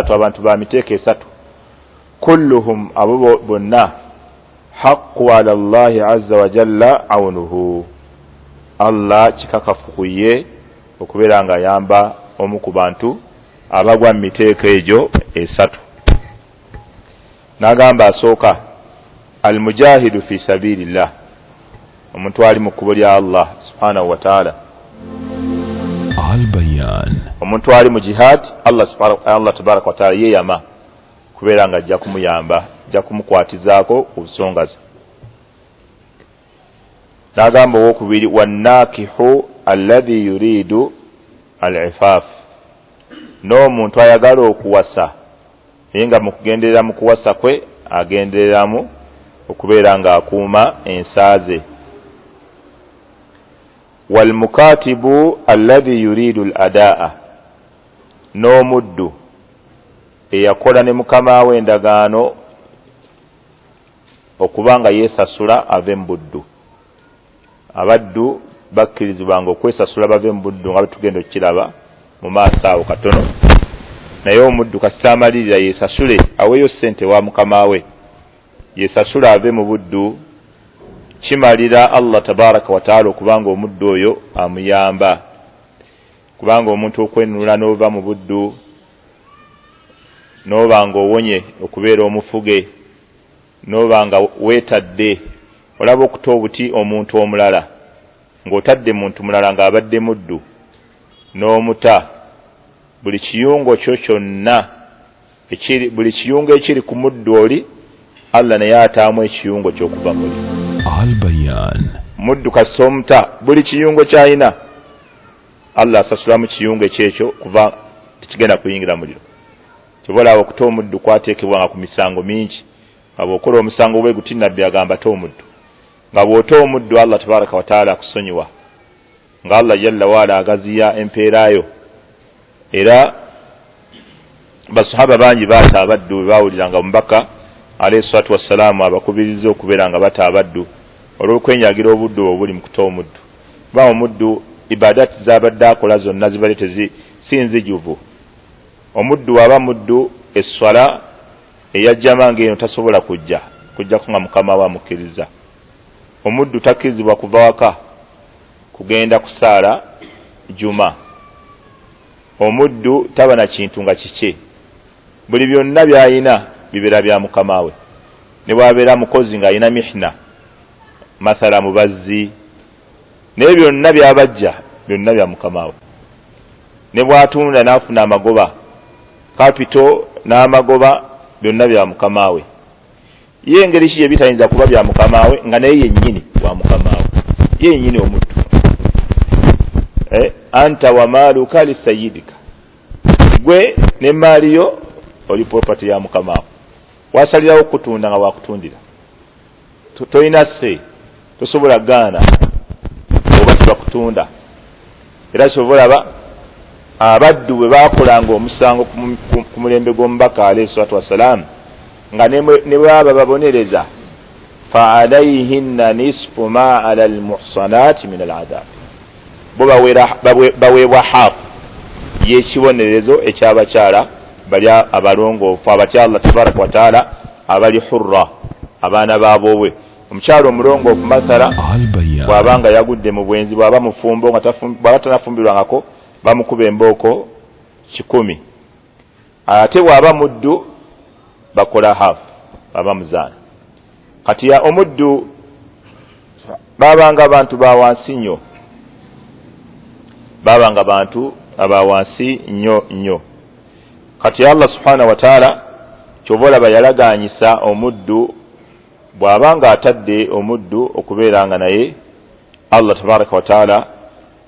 thalath abantu ba miteeko esatu kulluhum abo bonna haqqu ala Allahi azza wa jalla awnuhu Allah kikakafu kuye okubeera nga ayamba omu ku bantu abagwa mu miteeko egyo esatu. N'agamba asooka almujahidu fi sabilillah omuntu ali mu kkubo lya Allah subhanahu wa ta'ala. Al-Bayan omuntu ali mu jihad Allah tabaraka wa ta'ala yeyama kubeera nga ajja kumuyamba ajja kumukwatizaako obusongazi. N'agamba owokubiri wannakihu alladhi yuridu al-ifaf n'omuntu ayagala okuwasa naye nga mu kugenderera mu kuwasa kwe agendereramu okubeera nga akuuma ensaaze. Walmukatibu alladhi yuridu al-adaa n'omuddu eyakola ne mukama we endagaano okuba nga yeesasula ave mu buddu. Abaddu bakkirizibwanga okwesasula bave mu buddu nga betugenda okukiraba mu maaso awo katono, naye omuddu kasaamalirira yeesasule aweeyo ssente wa mukama we yeesasula ave mu buddu. Kimalira Allah tabaraka wa ta'ala okubanga omuddu oyo amuyamba, kubanga omuntu okwenunula n'ova mu buddu n'oba nga owonye okubeera omufuge n'oba nga weetadde olaba okuta obuti omuntu omulala ng'otadde muntu mulala ng'abadde muddu n'omuta, buli kiyungo kyo kyonna buli kiyungo ekiri ku muddu oli Allah naye ataamu ekiyungo ky'okuva muli. Al-Bayan muddu kasomuta buli kiyungo kyayina Allah asasulamu kiyungo ekyekyo kuva tekigenda kuyingira muliro. Kibola okuta omuddu kwateekebwanga ku misango mingi. Abokola omusango bwe guti nabbi agamba to omuddu nga bw'ota omuddu Allah tabaraka wa ta'ala akusonyiwa nga Allah jalla waala agaziya empeerayo. Era basahaba bangi baata abaddu bwe baawuliranga omubaka alayhi salatu wassalamu abakubiriza okubeera nga bata abaddu olw'okwenyagira obuddu obuli mu kuta omuddu. Ba omuddu ibadati z'abadde akola zonna zibale si nzijuvu. Omuddu waba muddu esswala eyajjama ng'eno tasobola kujja nga mukama we amukkiriza. Omuddu takkirizibwa kuva waka kugenda kusaala juma. Omuddu taba na kintu nga kike, buli byonna by'ayina bibeera bya mukama we. Ne bw'abeera mukozi ng'ayina mihna mathala mubazzi naye byonna by'abajja byonna bya mukama we. Ne bw'atunda n'afuna amagoba kapito n'amagoba byonna bya mukama we. Ye engeri ki ebitayinza kuba bya mukama we nga naye yennyini wa mukama we, ye yennyini omuddu. Anta wa maaluka li sayyidika, gwe ne maaliyo oli property ya mukama we. Wasalirawo okutunda nga wakutundira, toyina se tosobola gaana oba tibakutunda. Era kyobalaba abaddu bwe bakolanga omusango ku mulembe gw'omubaka alayhi salatu wassalamu nga ne bwaba babonereza fa alayhinna nisfu ma ala almuhsanati min aladab, bo baweebwa haafu y'ekibonerezo ekyabakyala bali abalongoofu abatya Allah tabaraka wa ta'ala abali hurra abaana baabobwe. Omukyalo omulongoofu masala bw'abanga yagudde mu bwenzi bw'aba mufumbo nga bw'aba tanafumbirwangako bamukuba embooko 100. Ate bw'aba muddu bakola haafu baba muzaana. Kati ya omuddu babanga abantu ba wansi nnyo, babanga abantu aba wansi nnyo. Kati Allah subhanahu wa ta'ala kyobola bayalaganyisa omuddu bw'abanga atadde omuddu okubeera nga naye Allah tabaraka wa ta'ala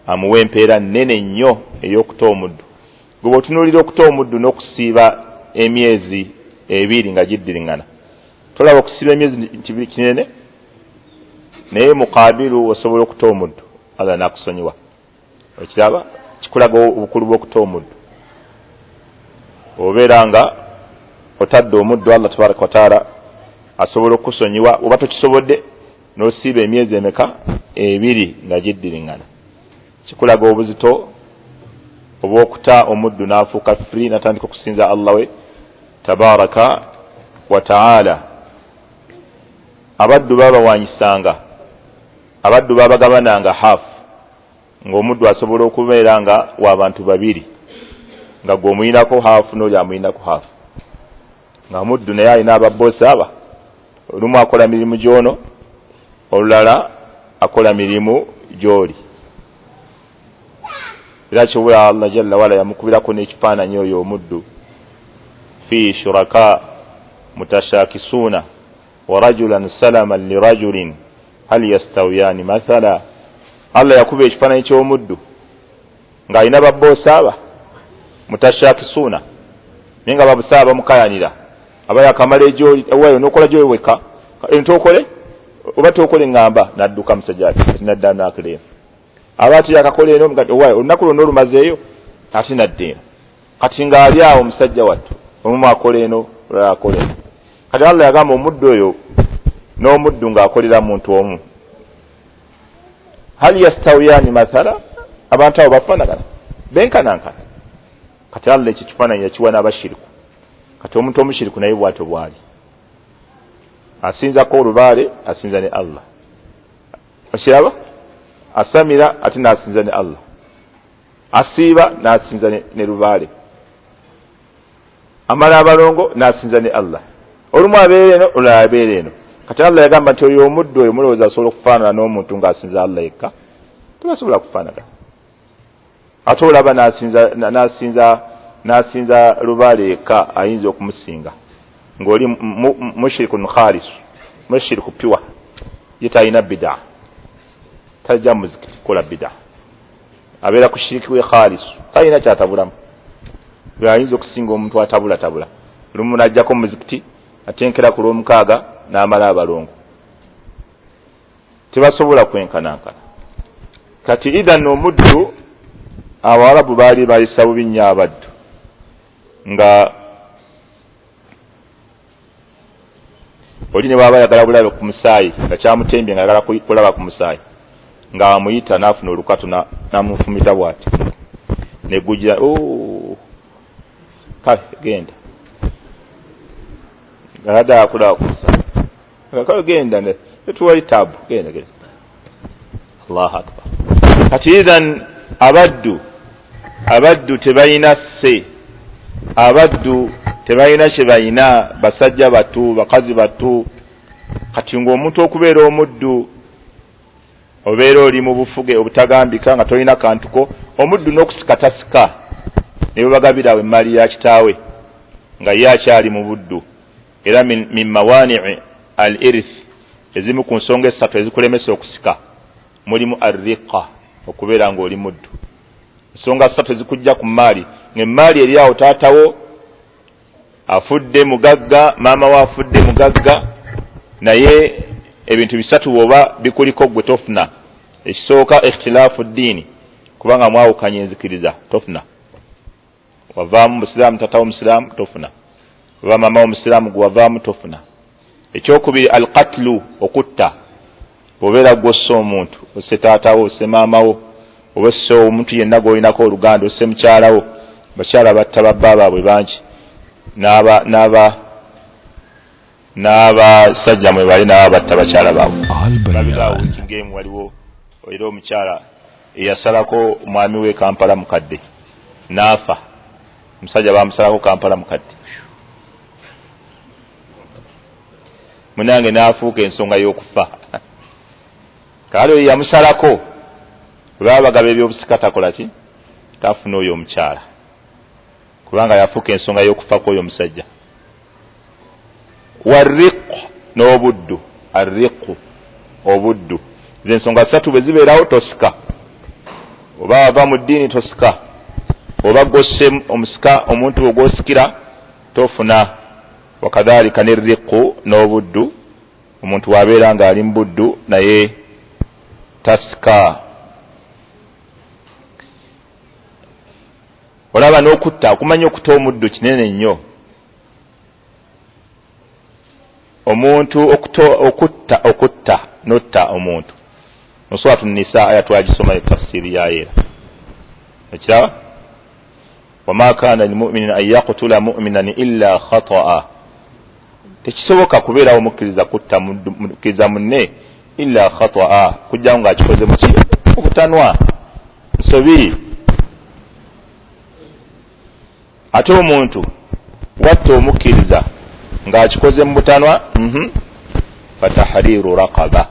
amuwa empeera nnene nnyo ey'okuta omuddu. Gwe otunuulira okuta omuddu n'okusiiba emyezi 2 nga giddiringana, tolaba okusiiba emyezi kinene, naye muqabilu osobola okuta omuddu Allah n'akusonyiwa. Okiraba kikulaga obukulu bw'okuta omuddu. Obeera nga otadde omuddu Allah tabaraka wa ta'ala asobola okusonyiwa, oba tokisobodde n'osiiba emyezi emeka 2 nga giddiringana. Kikulaga obuzito obw'okuta omuddu n'afuuka free n'atandika okusinza Allah we tabaraka wa ta'ala abaddu babawanyisanga abaddu babagabananga hafu ng'omuddu asobola okubeera nga w'abantu babiri nga gwe omuyinako hafu n'oli amuyinako hafu nga muddu naye alina ababoosi aba olumu akola mirimu gy'ono olulala akola mirimu gy'oli era kyobula Allah jalla wala yamukubirako n'ekifaananyi oyo omuddu fi shuraka mutashakisuna wa rajulan salaman li rajulin hal yastawiyani mathala Allah yakuba ekifaananyi ky'omuddu ng'alina baboosi aba mutashakisuna naye nga babusaba bamukayanira aba yakamala egyoli ewayo n'okola gy'oyo weka entokole oba tokole ngamba nadduka musajja ati nadda nakirema abati yakakole eno ewayo olunaku lwonna olumazeeyo ate nadde eno kati ng'ali awo omusajja wattu omumu akola eno olala akola eno kati Allah yagamba omuddu oyo n'omuddu ng'akolera muntu omu hal yastawiyani mathala abantu abo bafaanagana benkanankana kati Allah ekyo kifaananyi yakiwa n'abashiriku kati omuntu omushiriku naye bw'atyo bw'ali asinzako olubaale asinza ne Allah okiraba asamira ate n'asinza ne Allah asiiba n'asinza ne lubaale amala abalongo n'asinza ne Allah olumu abeera eno olulala abeera eno kati Allah yagamba nti oyo omuddu oyo mulowooza asobola okufaanana n'omuntu ng'asinza Allah yekka tebasobola kufaanagana ate olaba n'asinza lubaale yekka ayinza okumusinga ng'oli mushrikun khalis mushriku piwa ye talina bid'a tajja muzikiti kola bid'a abeera ku shiriki we khalis talina kyatabulamu ayinza okusinga omuntu atabula lumu najjako muzikiti atenkera ku lw'omukaaga n'amala abalongo tebasobola kwenkanankana kati idhan omuddu Abarabu baali bayisa bubi nnyo abaddu nga oli ne bw'aba yagala bulabe ku musaayi nga kyamutembye nga yagala kulaba ku musaayi nga amuyita n'afuna olukato n'amufumita bw'ati negujja kale genda nga yadda akulaba ku musaayi kale genda netuwali tabu genda Allahu akbar kati idhan abaddu tebalina sse abaddu tebalina kye balina basajja battu bakazi battu kati ng'omuntu okubeera omuddu obeera oli mu bufuge obutagambika nga tolina kantuko omuddu n'okusika tasika ne bwebagabirawo emmali ya kitaawe nga ye akyali mu buddu era min mawani'i al irith ezimu ku nsonga esatu ezikulemesa okusika mulimu arriqa okubeera ng'oli muddu ensonga satu ezikujja ku mmaali ng'emmaali eri awo taatawo afudde mugagga maama we afudde mugagga naye ebintu bisatu bwoba bikuliko gwe tofuna ekisooka ikhtilaafu ddiini kubanga mwawukanya enzikiriza tofuna wavaamu musiraamu tatawo musiraamu tofuna oba maama wo musiraamu gwe wavaamu tofuna ekyokubiri alqatlu okutta bw'obeera gwossa omuntu osse taatawo osse maamawo oba osse omuntu yenna gw'olinako oluganda osse mukyalawo bakyala batta babba baabwe bangi n'abasajja mwe bali n'aba batta bakyala baabwe kingemu waliwo era omukyala eyasalako omwami we Kampala mukadde n'afa omusajja bamusalako Kampala mukadde munange n'afuuka ensonga y'okufa kale oyo yamusalako baba bagaba ebyobusika takola ki tafuna oyo omukyala kubanga yafuuka ensonga y'okufa kw'oyo omusajja warriqu n'obuddu arriqu obuddu z'ensonga ssatu bwe zibeerawo tosika oba wava mu ddiini tosika oba gwosse omusika omuntu ogwosikira tofuna wakadhalika n'erriqu n'obuddu omuntu wabeera ng'ali mu buddu naye tasika olaba n'okutta okumanya okutta omuddu kinene nnyo omuntu okutta notta omuntu Suratu Nisa aya twagisoma tafsiri yayo ekiraba wama kana lilmu'minin an yaqtula mu'minan illa khata'a tekisoboka kubeerawo mukkiriza kutta mukkiriza munne illa khata'a kujja nga akikoze muki okutanwa nsobi ate omuntu watta omukkiriza nga akikoze mu butanwa fatahriru raqaba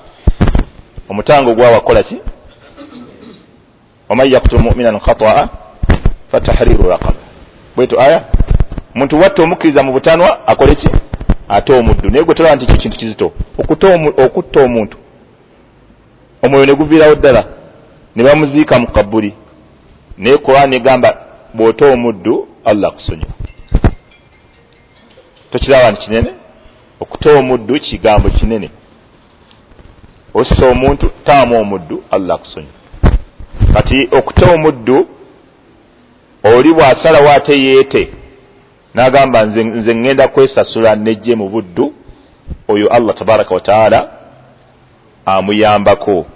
omutango gwawakola ki waman yaqtul mu'minan khata'a fatahriru raqaba bwetu aya muntu watta omukkiriza mu butanwa akole ki ate omuddu naye gwetolaba nti ekyo kintu kizito okutta omuntu omwoyo ne guviirawo ddala ne bamuziika mu kabuli naye Qur'an egamba bw'ota omuddu Allah akusonyiwa tokiraba nti kinene okuta omuddu kigambo kinene ossa omuntu taamu omuddu Allah akusonyiwa kati okuta omuddu oli bw'asalawo ate yeete n'agamba nze ngenda kwesasula nejje mu buddu oyo Allah tabaraka wa taala amuyambako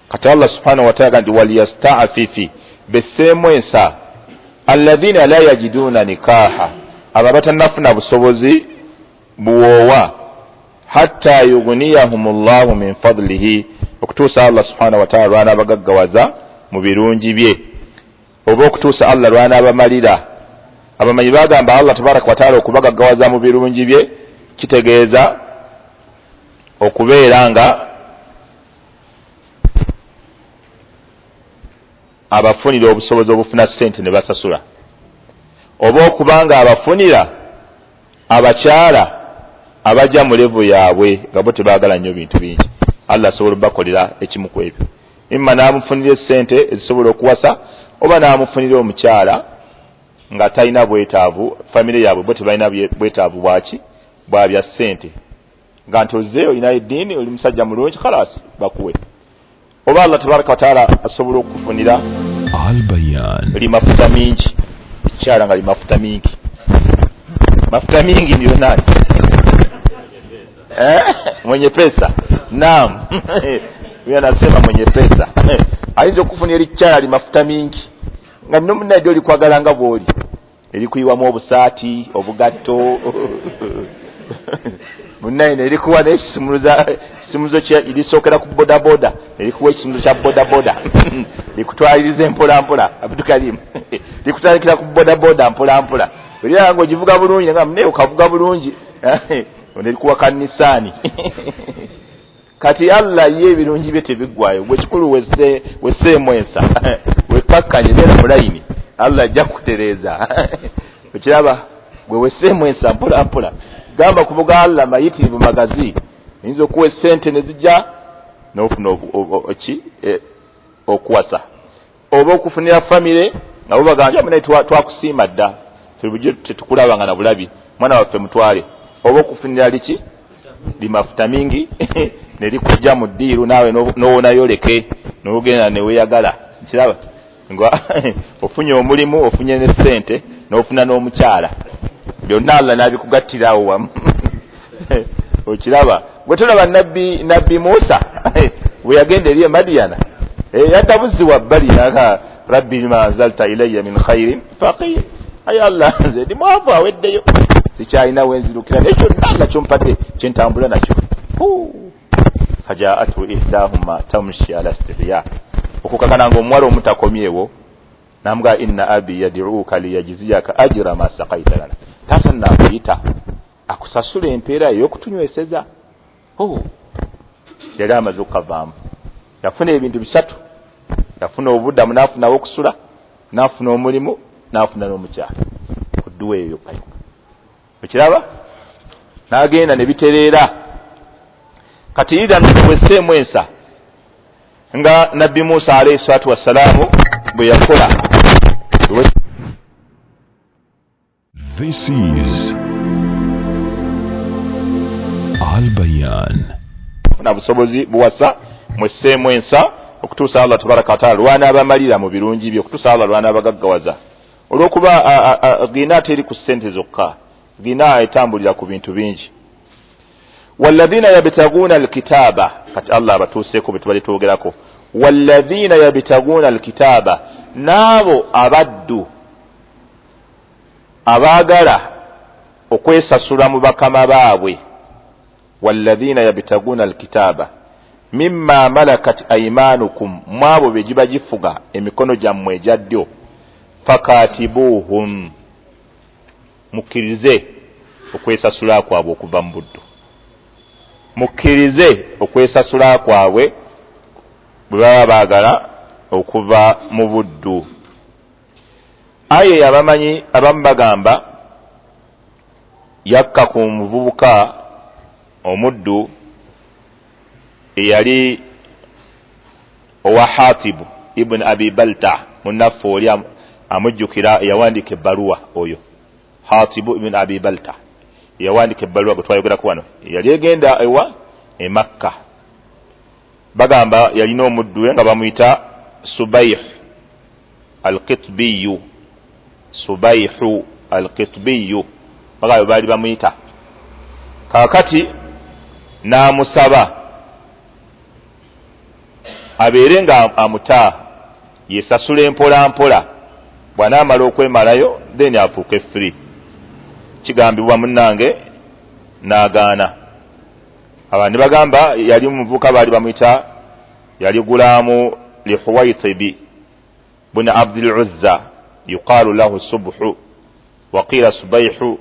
kati Allah subhanahu wa taala nti waliyasta'fifi besemwensa alladhina la yajiduna nikaha aba batannafuna busobozi buwoowa hatta yughniyahumullahu min fadlihi okutuusa Allah subhanahu wa taala lwana abagaggawaza mu birungi bye oba okutuusa Allah lwana abamalira abamanyi bagamba Allah tabaraka wa taala okubagaggawaza mu birungi bye kitegeeza okubeera nga abafunira obusobozi obufuna ssente ne basasula oba okubanga abafunira abakyala abajja mu levo yaabwe nga bo tebaagala nnyo bintu bingi Allah asobola bakolera ekimu ku ebyo imma n'amufunira ssente ezisobola okuwasa oba n'amufunira omukyala nga talina bwetaavu famire yaabwe bo tebalina bwetaavu bwaki bwabya ssente nga nti ozze olina eddiini oli musajja mulungi khalasi bakuwe oba Allah tabaraka wa taala asobola okufunira limafuta mingi ekyala nga limafuta mingi mafuta mingi ndiyo nani mwenye pesa naam huyo anasema mwenye pesa ayinza okufunira ekyala limafuta mingi nga nno munnaye ddyo likwagala nga bw'oli erikuyiwamu obusaati obugatto munnaye nerikuwa n'ekisumuluzo erisookera ku bodaboda erikuwa ekisumuluzo kya bodaboda likutwaliriza empolampola abdukalimu likutandikira ku bodaboda mpolampola oliranga ogivuga bulungi nga munnaye okavuga bulungi nerikuwa kannisaani kati Allah ye ebirungi bye tebiggwayo gwe kikulu weseemwensa wekakkanye nera mulayini Allah ajja kutereeza okiraba gwe weseemwensa mpolampola gamba kuvuga Allah mayitirivu magazi yinza okuwa essente ne zijja n'ofuna okuwasa oba okufunira famire nga bo baganja munaye twakusiima dda tebujje tetukulabanga na bulabi mwana waffe mutwale oba okufunira liki limafuta mingi ne likujja mu ddiiru naawe n'owonayoleke n'ogenda ne weeyagala kiraba nga ofunye omulimu ofunye n'essente n'ofuna n'omukyala byonna Allah n'abikugattirawo wamu okiraba bwe tulaba nabbi Musa bwe yagenda eri Madiyana yadda buzzi wabbali naga rabbi bima anzalta ilayya min khairin faqir ay Allah nze ndi mwavu aweddeyo sikyalina wenzirukira nekyo nanga kyompadde kyentambula nakyo fajaatu ihdahuma tamshi ala istihya okukakana nga omuwala omutakomyewo namuga inna abi yad'uka liyajziyaka ajra ma saqaita lana tasa nakuyita akusasula empeera ey'okutunyweseza yali amaze okukavaamu yafuna ebintu bisatu yafuna obuddamu n'afunawo okusula n'afuna omulimu n'afuna n'omukyala kudduwa eyo yokka okiraba n'agenda ne bitereera kati ida bweseemwensa nga nabbi Musa alayhi salatu wassalaamu bwe yakola. This is Al-Bayan. Na busobozi buwasa mweseemwensa okutuusa Allah tabaraka wa taala lwana abamalira mu birungi bye okutuusa Allah lwana abagaggawaza olw'okuba gina teri ku ssente zokka gina etambulira ku bintu bingi. Walladhina yabtaguna alkitaba kati Allah abatuuseeko bwe tubali twogerako walladhina yabtaguna alkitaba nabo abaddu abaagala okwesasula mu bakama baabwe walladhina yabtaguna alkitaba mimma malakat aymanukum mwabo bejiba gifuga emikono gyammwe ejaddo fakatibuhum mukkirize okwesasula kwabwe okuva mu buddu mukkirize okwesasula kwabwe bwe baba baagala okuva mu buddu. Aye abamanyi abamu bagamba yakka ku muvubuka omuddu eyali owa Hatibu ibn Abi Balta munaffe oli amujjukira eyawandika ebbaluwa oyo Hatibu ibn Abi Balta yawandika ebbaluwa gwe twayogerako wano yali egenda ewa e Makka. Bagamba yalina omuddu we nga bamuyita Subayh al-Qitbiyu Subayhu al-Qitbiyu bagamba baali bamuyita. Kakati n'amusaba abeere nga amuta yesasula empola mpola bw'anaamala okwemalayo then afuuke free. Kigambibwa munnange n'agaana. Abandi bagamba yali muvuka baali bamuyita yali gulaamu li Huwaytibi bun Abdul Uzza yuqaalu lahu Subhu wa qila Subayhu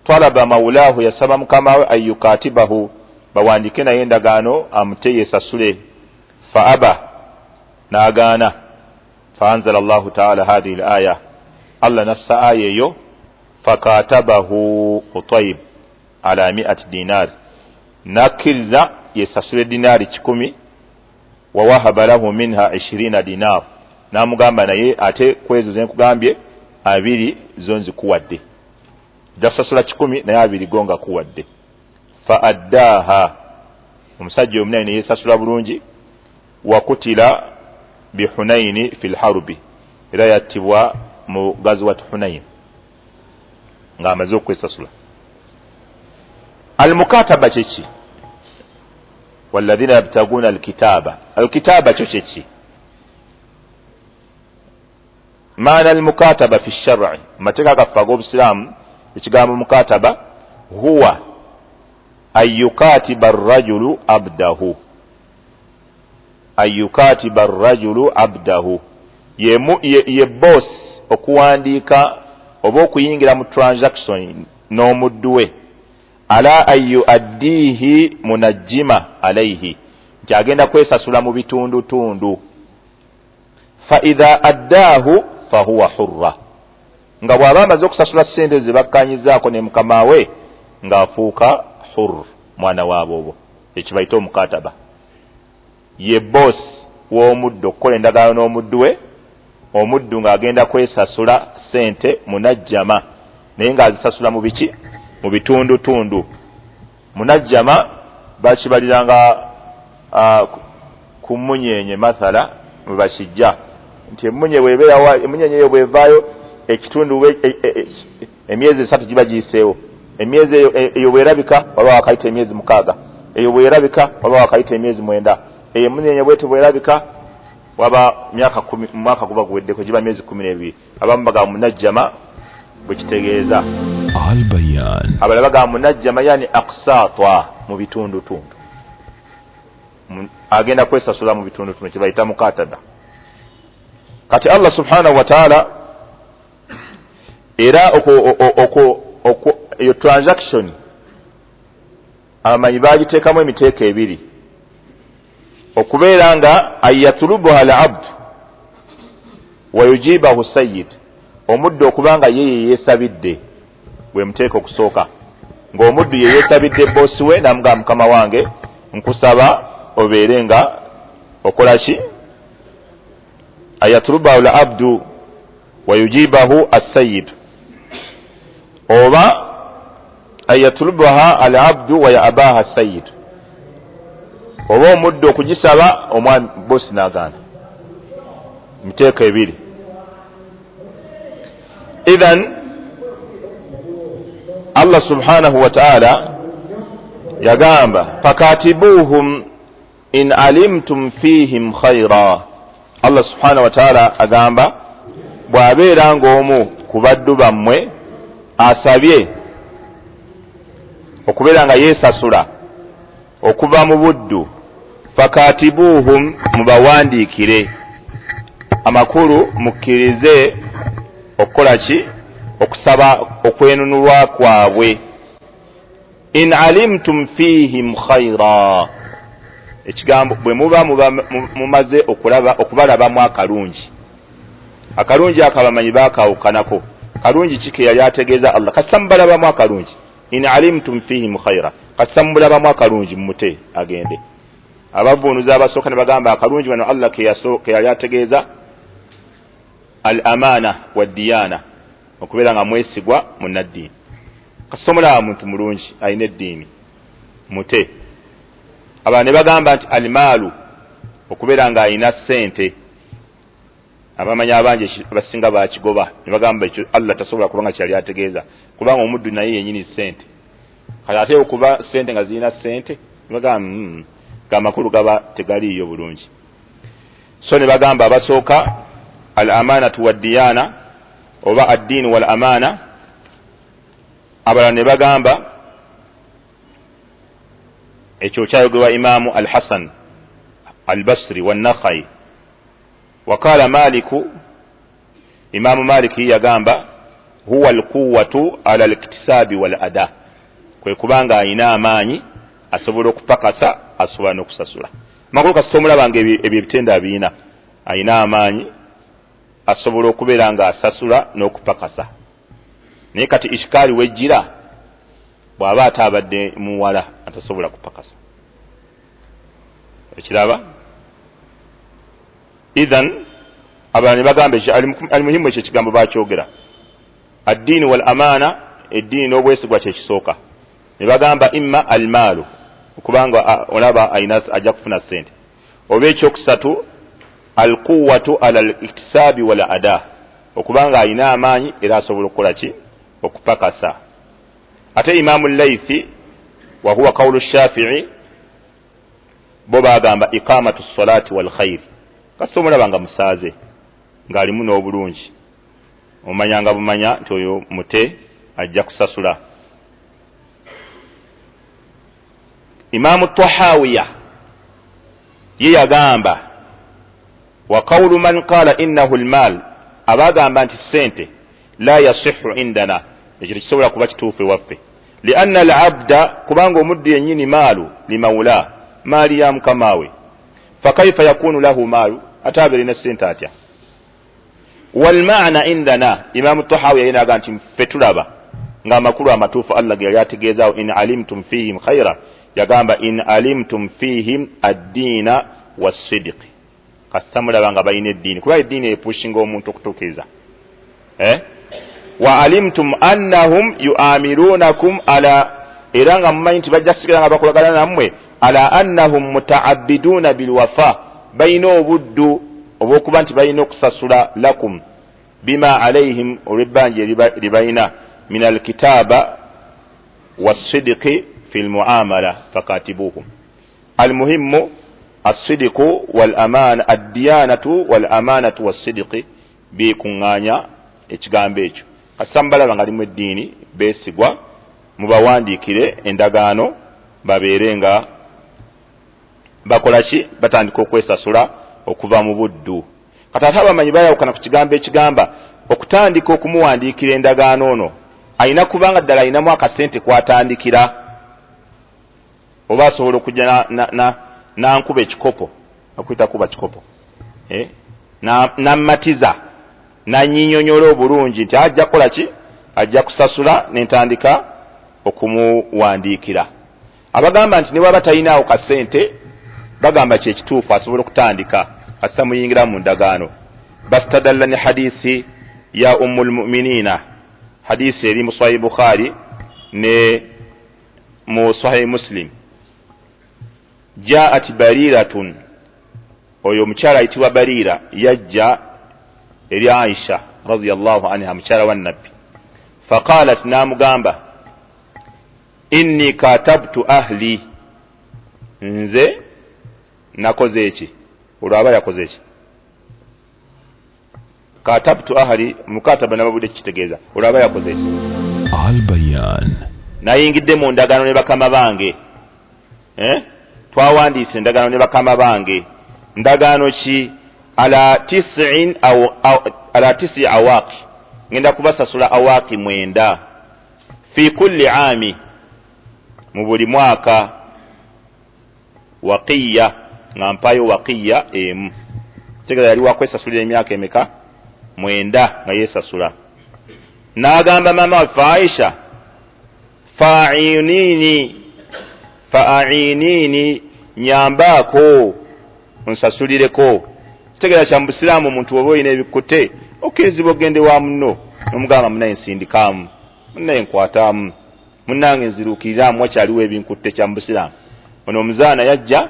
talaba mawlahu yasaba mukama we ayukatibahu bawandike naye endagaano amute yesasule fa aba n'agaana. Faanzala Allahu ta'ala hadhihi al-aya Allah nassa aya eyo fakatabahu Qutayb ala 100 dinar nakiriza yesasule dinari 10 wa wahaba lahu minha 20 dinar namugamba naye ate kwezo zenkugambye 2 zonzi kuwadde dasasula 10 naye 2 gonga kuwadde. Fa addaha omusajja omunene yesasula bulungi wa kutila bi Hunaini fil harbi era yattibwa mu gazwat Hunain nga amaze okwesasula. Al-mukataba kyeki walladhina yabtaguna al-kitaba al-kitaba kyeki maana al-mukataba fi ash-shar'i mateka gafago obusiramu ekigambo mukataba huwa ayyukatiba ar-rajulu abdahu ayyukatiba ar-rajulu abdahu ye boss okuwandiika oba okuyingira mu transaction n'omudduwe ala ayu addihi munajjima alayhi nti agenda kwesasula mu bitundu tundu. Fa idha addaahu fahuwa hurra nga bw'aba amaze okusasula ssente ze bakkanyizaako ne mukama we ng'afuuka hurr mwana waaboobo ekibayita omukataba. Ye boss w'omuddu okukola endagaano n'omuddu we omuddu ng'agenda kwesasula ssente munajjama naye ng'azisasula mu biki mu bitundu tundu. Munajjama bakibaliranga ku munyenye mathala mu bakijja nti emunyenye eyo bwevaayo ekitundu emyezi 3 giba giyiseewo. Emyezi eyo bwerabika waba wakayita emyezi 6 eyo bwerabika waba wakayita emyezi 9 eyo munyenye bwete bwerabika waba myaka 10 mwaka guba guweddeko giba myezi 12. Abamu bagamba munajjama bwekitegeeza Al-Bayan abalala bagamba munajjama yani aqsatwa mu bitundu tundu agenda kwesasula mu bitundu tundu kibayita mukataba. Kati Allah subhanahu wa ta'ala era oko yo transaction amanyi bagiteekamu emiteeko ebiri okubeera nga ayatulubuha al-abd wa yujibahu sayyid omuddu okubanga yeye yeesabidde bwe muteeko okusooka ng'omuddu ye yeesabidde bossi we namugamba mukama wange nkusaba obeere nga okola ki ayatulubahu al-abdu wa yujibahu as-sayyid oba ayatulubaha al-abdu wa ya'abaha as-sayyid oba omuddu okugisaba omwami bossi n'agaana miteeko ebiri. Idhan Allah subhanahu wa ta'ala yagamba fakatibuhum in alimtum fihim khayra. Allah subhanahu wa ta'ala agamba bw'abeera ng'omu ku baddu bammwe asabye okubeera nga yeesasula okuva mu buddu fakatibuhum mubawandiikire amakulu mukkirize okukola ki okusaba okwenunulwa kwabwe in alimtum fihim khaira ekigambo bwe muba mumaze okubalabamu akalungi akabamanyi baakawukanako kalungi kike yali ategeeza Allah kasa mubalabamu akalungi in alimtum fihim khaira kasa mubalabamu akalungi mumute agende abavunuza abasooka ne bagamba akalungi wano Allah ke yali ategeeza al amana wa diyana okubeera nga mwesigwa munnaddiini kasomolaba muntu mulungi alina eddiini mute abantu ne bagamba nti almaalu okubeera nga alina ssente abamanyi abangi abasinga bakigoba ne bagamba ekyo Allah tasobola kubanga kyali ategeeza kubanga omuddu naye yennyini ssente kale ate okuba ssente nga zirina ssente ne bagamba amakulu gaba tegaliiyo bulungi so ne bagamba abasooka al amanatu wa diyana oba addiini wal amana abalala ne bagamba ekyo kyayogerwa imaamu al hasan al basri wa nakhai wakala maliku imaamu maliki yagamba huwa al quwwatu ala al iktisabi wal ada kwe kubanga alina amaanyi asobola okupakasa asobola n'okusasula makulu kasita omulaba ebyo ebitenda abiina alina amaanyi asobola okubeera nga asasula n'okupakasa naye kati ishikaali wejjira bw'aba atabadde muwala atasobola kupakasa ekiraba idhan abala ne bagamba alimuhimu ekyo ekigambo bakyogera addiini wal amaana eddiini n'obwesigwa kyekisooka ne bagamba imma almaalu okubanga olaba ajja kufuna ssente oba ekyokusatu alquwwatu ala al-iktisabi wal ada okubanga alina amaanyi era asobola okukola ki okupakasa ate imaamu laythi wa huwa qawlu shafi'i bo bagamba iqamatu salati wal khair kasita omulaba nga musaaze ng'alimu n'obulungi omanyanga bumanya nti oyo mute ajja kusasula imaamu tahawiya ye yagamba wa qawlu man qala innahu almal abagamba nti sente la yasihhu indana ekyo kisobola kuba kituufu ewaffe lianna alabda kubanga omuddu yennyini maalu limawula maali ya mukamawe fakaifa yakunu lahu maalu ate abeerina sente atya walmaana indana imaamu tahawiya yenaga nti ffe tulaba ng'amakulu amatuufu Allah ge yali ategeezaawo in alimtum fihim khaira yagamba in alimtum fihim addiina wassidqi kasita mulaba nga balina eddiini kuba eddiini epushinga omuntu okutuukiriza wa alimtum annahum yuamirunakum ala era nga mumanyi nti bajja kusigala nga bakolagana nammwe ala annahum mutaabbiduna bilwafa balina obuddu obwokuba nti balina okusasula lakum bima alaihim olw'ebbanja libalina min alkitaba wassidqi fi lmuamala fakatibuhum almuhimu الصدق والأمانة الديانة والأمانة والصدق بيكونغانيا ekigambo ekyo kasambalaba nga limu eddiini beesigwa mubawandiikire endagaano babeere nga bakola ki batandika okwesasula okuva mu buddu kati ate abamanyi bayawukana ku kigambo ekigamba okutandika okumuwandiikira endagaano ono alina kubanga ddala alinamu akasente kwatandikira oba asobola okujja nankuba ekikopo okuyita kuba kikopo nammatiza nanyinyonyola obulungi nti ajja kukola ki ajja kusasula nentandika okumuwandiikira abagamba nti ne bwaba talinaawo kasente bagamba kyekituufu asobola okutandika kasita muyingira mu ndagaano bastadalla ne hadisi ya ummul mu'minina hadisi eri mu sahih bukhari ne mu sahih muslim jaat bariratun oyo mukyala ayitibwa barira yajja eri aisha radiyallahu anha mukyala wa nabbi faqalat namugamba inni katabtu ahli nze nakoze eki olwaba yakoze eki katabtu ahli mukataba nababudde kitegeeza olwaba yakoze eki Al-Bayan. Nayingidde mu ndagaano ne bakama bange. Twawandiise endagaano ne bakama bange. Ndagaano ki? Ala 9 ala 9 awaqi. Ngenda kubasasula awaqi 9. Fi kulli aami. Mu buli mwaka. Waqiya. Ngampayo waqiya emu. Tegera yali wakwesasulira emyaka emeka? 9 nga yesasula. N'agamba mama waffe Aisha, fa'inini nyambako onsasulireko. Tegera kya Busiraamu omuntu oba olina ebikutte okkirizibwa ogende wa muno n'omugamba munaye nsindikamu, munaye nkwatamu, munnange nziruukiriramu wakyaliwo ebinkutte kya Busiraamu. Ono omuzaana yajja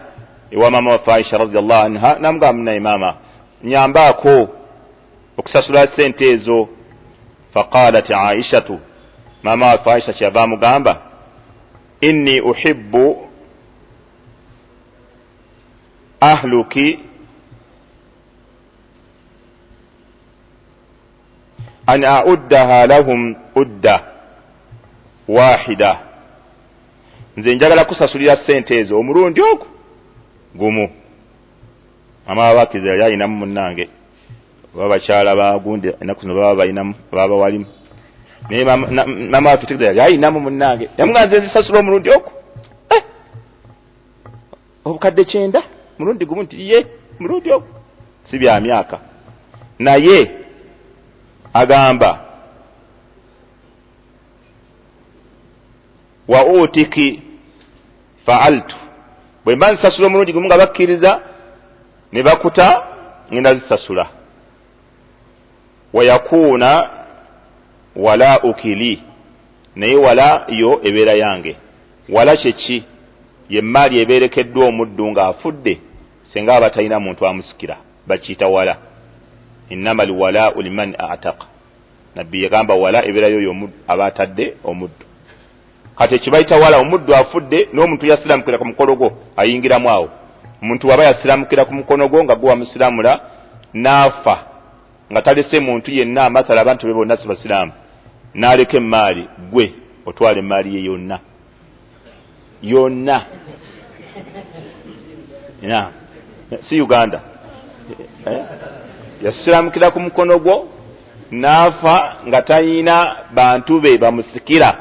ewa mama waffe Aisha radiyallahu anha n'amugamba munaye maama nyambako okusasula sente ezo. فقالت عائشة ماما عائشة شابا مغامبا إني أحب أهلك أن أعدها لهم أدة واحدة. nze njagala kusasulira sente ezo omulundi ogwo gumu. Mama wakiza yali ayinamu munnange baba kyala bagunde enaku zino baba bayinamu baba walimu naye mama atutegeza yali ayinamu munnange yamuganze zisasula omulundi ogwo obukadde 9 mulundi gumu nti ye mulundi ogwo si bya myaka. Naye agamba wa utiki fa'altu, bwe mba nsasula omulundi gumu nga bakkiriza ne bakuta ngenda zisasula. Wayakuna wala ukili, naye wala yo ebeera yange. Wala kyeki ye mali eberekeddwa omuddu nga afudde senga abatalina muntu amusikira bakiyita wala. Innamal wala'u liman a'taqa. Nabbi yagamba wala ebeera yo abatadde omuddu. Kati kibayita wala omuddu afudde n'omuntu yasiramukira ku mukono gwo ayingiramu awo. Omuntu waba yasiramukira ku mukono gwo nga gwe wamusiramula n'afa nga talese muntu yenna amasala abantu be bonna sibasiramu n'aleka emaali, gwe otwala emaali ye yonna yonna. Si Uganda yasiramukira ku mukono gwo n'afa nga talina bantu be bamusikira,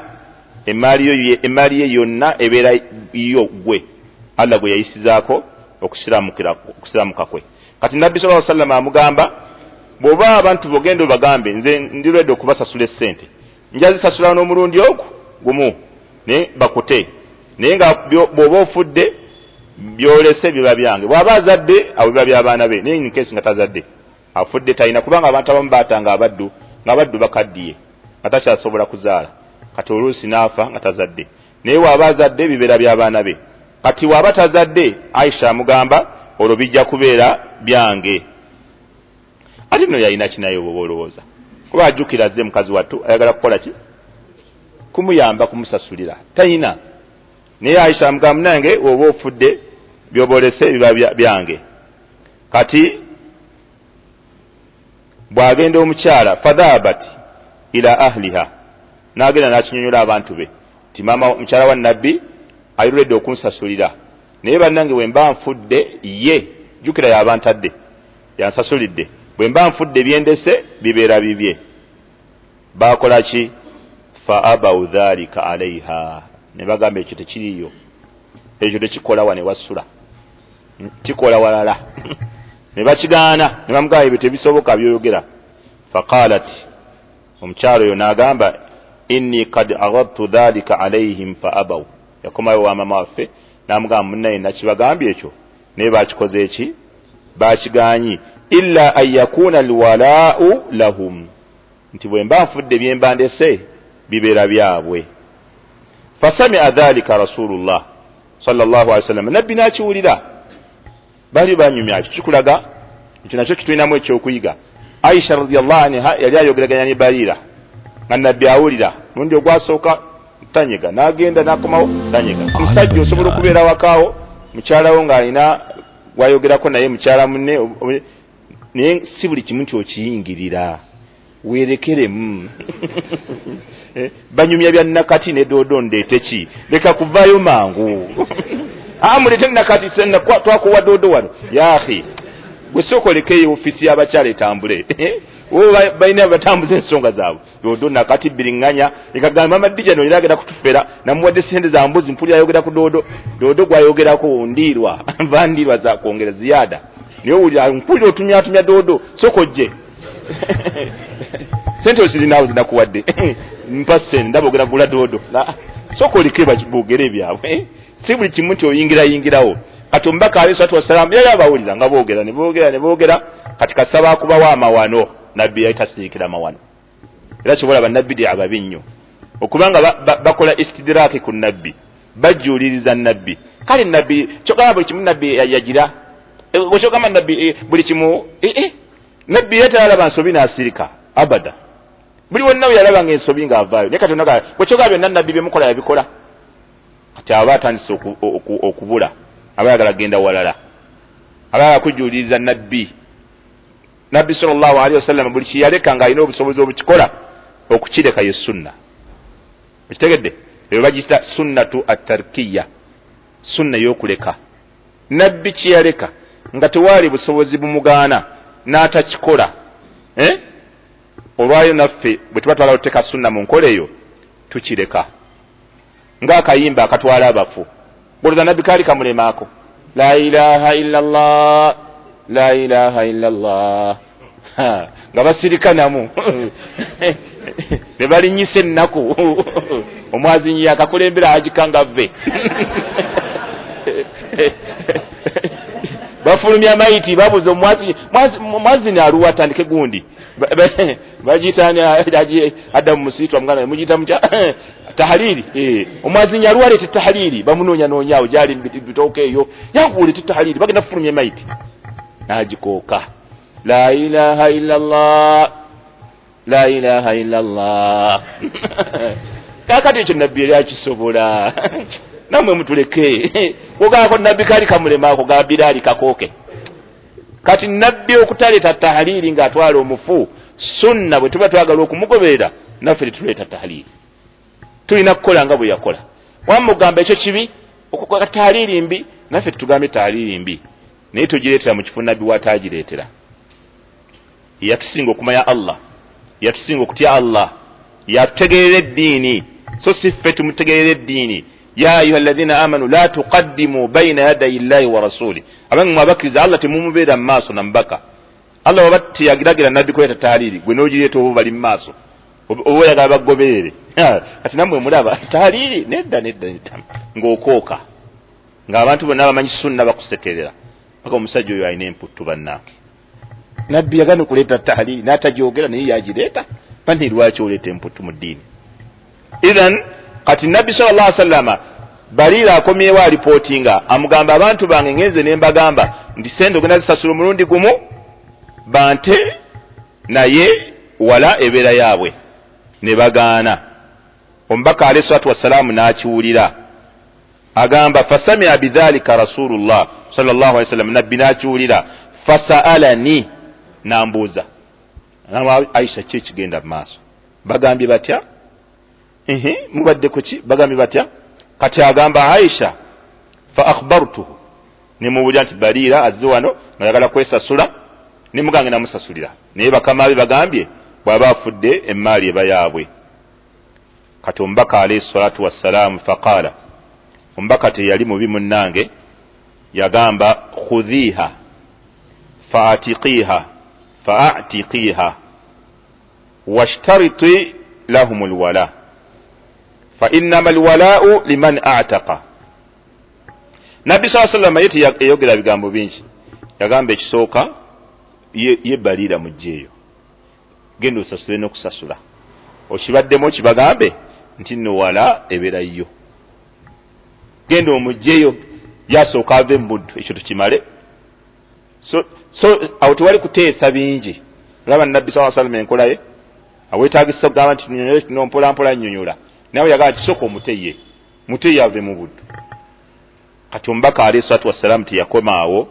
emaali ye yonna ebeera yo gwe. Allah gwe yayisizaako okusiramuka kwe. Kati Nabbi sallallahu alaihi wasallam amugamba bw'oba abantu bogendo bagambe nze ndirwedde okubasasula essente njazisasula n'omulundi ogwo gumu ne bakute, naye nga bw'oba ofudde byolese biba byange. Bw'aba azadde abo biba by'abaana be, naye nkesi nga tazadde afudde talina, kubanga abantu abamu baatanga abaddu ng'abaddu bakaddiye nga takyasobola kuzaala. Kati oluusi n'afa nga tazadde, naye bw'aba azadde bibeera by'abaana be. Kati bw'aba tazadde Aisha amugamba olwo bijja kubeera byange. Ati no yalina kinayo bw'olowooza kuba ajjukira azze mukazi wattu ayagala kukola ki? Kumuyamba, kumusasulira talina. Naye Aisha amugamba nange oba ofudde byobolese biba byange. Kati bw'agenda omukyala fadhabat ila ahliha, n'agenda n'akinyonyola abantu be ti mama mukyala wa Nabbi ayirudde okunsasulira, naye bannange bwe mba nfudde ye jjukira y'abantadde yansasulidde, bwe mba nfudde byendese bibeera bibye. Bakola ki? Fa abau dhalika alaiha, ne bagamba ekyo tekiriyo, ekyo tekikola wa ne wasula kikola walala ne bakigaana ne bamugamba ebyo tebisoboka byoyogera. Faqalat, omukyalo oyo n'agamba inni kad aghadtu dhalika alaihim fa abau. Yakomayo wa mama waffe n'amugamba munnaye nakibagambye ekyo naye bakikoze eki? Bakigaanyi. Illa an yakuna alwala'u lahum, nti bwe mba nfudde bye mba ndese bibeera byabwe. Fasami'a dhalika rasulullah sallallahu alaihi wasallam, Nabbi n'akiwulira. Bali banyumya kikulaga ekyo nakyo kitulinamu ekyokuyiga. Aisha radiyallahu anha yali ayogeraganya ne Barira nga Nabbi awulira, mundi ogwasooka tanyega n'agenda n'akomawo tanyega. Omusajja osobola okubeera wakaawo mukyalawo ng'alina wayogerako naye mukyala munne, naye si buli kimu nti okiyingirira. werekeremu banyumya bya nakati ne dodo ndeete ki leka kuvaayo mangu amulete nakati senna twakuwa dodo wano ya akhi gwe sokolekeye ofisi y'abakyala etambule balina batambuza ensonga zaabwe dodo nakati biriŋŋanya ekagamba amadija no yagenda kutufera namuwadde sente za mbuzi mpulira ayogera ku dodo gwayogerako ndiirwa nva ndiirwa za kwongera ziyaada niyo wulira mpulira otumyatumya dodo sokojje sente osirinaawo zinakuwadde mpa sente ndaba ogera gula dodo sokoleke boogere ebyabwe si buli kimu nti oyingirawo kati omubaka alayhi salaatu wassalamu yali abawulira nga boogera ne boogera kati kasaba akubawo amawano nabbi yali tasirikira mawano era kyobola bannabbi ababi nnyo okubanga bakola istidraaki ku nabbi bajjuuliriza nabbi kale nabbi kyogamba buli kimu nabbi yagira bwekyogamba nabbi buli kimu nabbi yetalaba nsobi n'asirika abada buli wonnawe yalabanga ensobi ng'avaayo naye kati onaga bwekyogamba byonna nabbi byemukola yabikola kati aba atandise okubula aba yagala genda walala aba yagala kujjuuliriza nabbi sallallahu alaihi wasallam buli kiyaleka ng'alina obusobozi obukikola okukireka ye sunna okitegedde eyo bagiyita sunnatu attarkiya sunna y'okuleka nabbi kiyaleka nga tewaali busobozi bumugaana n'atakikola olwayo naffe bwe tuba twagala oteeka sunna mu nkola eyo tukireka ng'akayimba akatwala abafu boloza nabbi kaali kamulemaako la ilaha illallah la ilaha illallah nga basirikanamu ne balinyisa ennaku omwazinyi akakulembera agikanga vve bafulumya maiti babuza omwazini aluwa atandike gundi bagiyitani adda mu musiitu amugana mugiyita mutya tahaliri omwazinyi aluwa leete tahaliri bamunoonya gyali bitooka eyo yanguulete tahaliri bagenda kufulumya maiti n'agikooka la ilaha illallah la ilaha illallah kakati ekyo nabbi yali akisobola namwe mutuleke ogako nabbi kaali kamulemaako ga Bilaali kakooke kati nabbi okutaleeta tahaliri ng'atwala omufu sunna bwe tuba twagala okumugoberera naffe tetuleeta tahaliri tulina kukola nga bwe yakola wamugamba ekyo kibi okukola tahaliri mbi naffe tutugambe tahaliri mbi naye tugireetera mu kifo nabbi watagireetera yatusinga okumanya Allah yatusinga okutya Allah yatutegeerera eddiini so si ffe tumutegeerera eddiini ya ayuha alladhina amanu la tuqaddimu bayna yaday llahi wa rasuli abange mwabakiriza Allah temumubeera mu maaso na mubaka Allah waba teyagiragira nabbi kuleeta tahaliri gwe n'ogireeta oba bali mu maaso oba oyagala bagoberere kati nammwe mulaba tahaliri nedda ng'okooka ng'abantu bonna bamanyi sunna bakusekerera paka omusajja oyo alina emputtu bannaake nabbi yagana okuleeta tahaliri n'atagyogera naye yagireeta pani lwaki oleeta emputtu mu ddiini idhan kati nabbi sallallahu alaihi wasallama Baliira akomyewo alipootinga amugamba abantu bange ngenze ne mbagamba nti sente ogenda zisasula omulundi gumu bante naye wala ebeera yaabwe ne bagaana omubaka alayhi salatu wassalamu n'akiwulira agamba fasamia bidhalika rasulullah sallallahu alaihi wasallam nabbi n'akiwulira fasaalani nambuuza Aisha ki ekigenda mu maaso bagambye batya mubadde kuki bagambye batya kati agamba Aisha fa akhbartuhu nemuwulira nti Baliira azze wano ngayagala kwesasula nemugange namusasulira naye bakama be bagambye bw'aba afudde emmaali eba yaabwe kati omubaka alayhi salatu wassalamu faqaala omubaka teyali mubi munnange yagamba khudhiha fa'atiqiha washtariti lahum alwala fa innama alwala'u liman a'taqa Nabbi sallallahu alayhi wasallam yeti yogera bigambo bingi yagamba ekisooka ye Baliira mujjeeyo genda osasule n'okusasula okibaddemu kibagambe nti nno wala ebeera yo genda omujjeeyo yasooka ave mu buddu ekyo tukimale so awo tewali kuteesa bingi olaba Nabbi sallallahu alayhi wasallam enkola ye aweetaagisa okugamba nti nyonyola kino mpolampola nnyonnyola nawe yagamba kisooka muteeye ave mu buddu kati omubaka alayhi salatu wassalamu teyakoma awo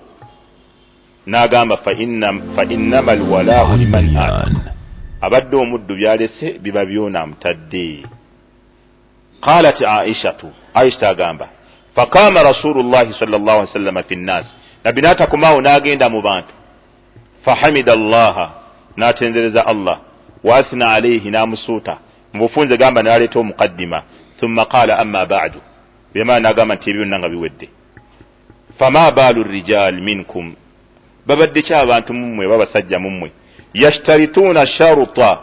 n'agamba fa innama alwalaa'u liman a'taqa abadde omuddu byalese biba byona mutadde. Qalat Aisha agamba faqama Rasulullah sallallahu alaihi wasallam fi nnas, nabi natakomawo n'agenda mu bantu, fahamida Allah, n'atendereza Allah, wa athna alayhi, n'amusuuta mu bufunze gamba n'aleeta omuqaddima, thumma qala amma ba'du, byema n'agamba nti ebyo nanga biwedde. Fama balu rijal minkum, babadde ki abantu mummwe babasajja mummwe, yashtarituna sharuta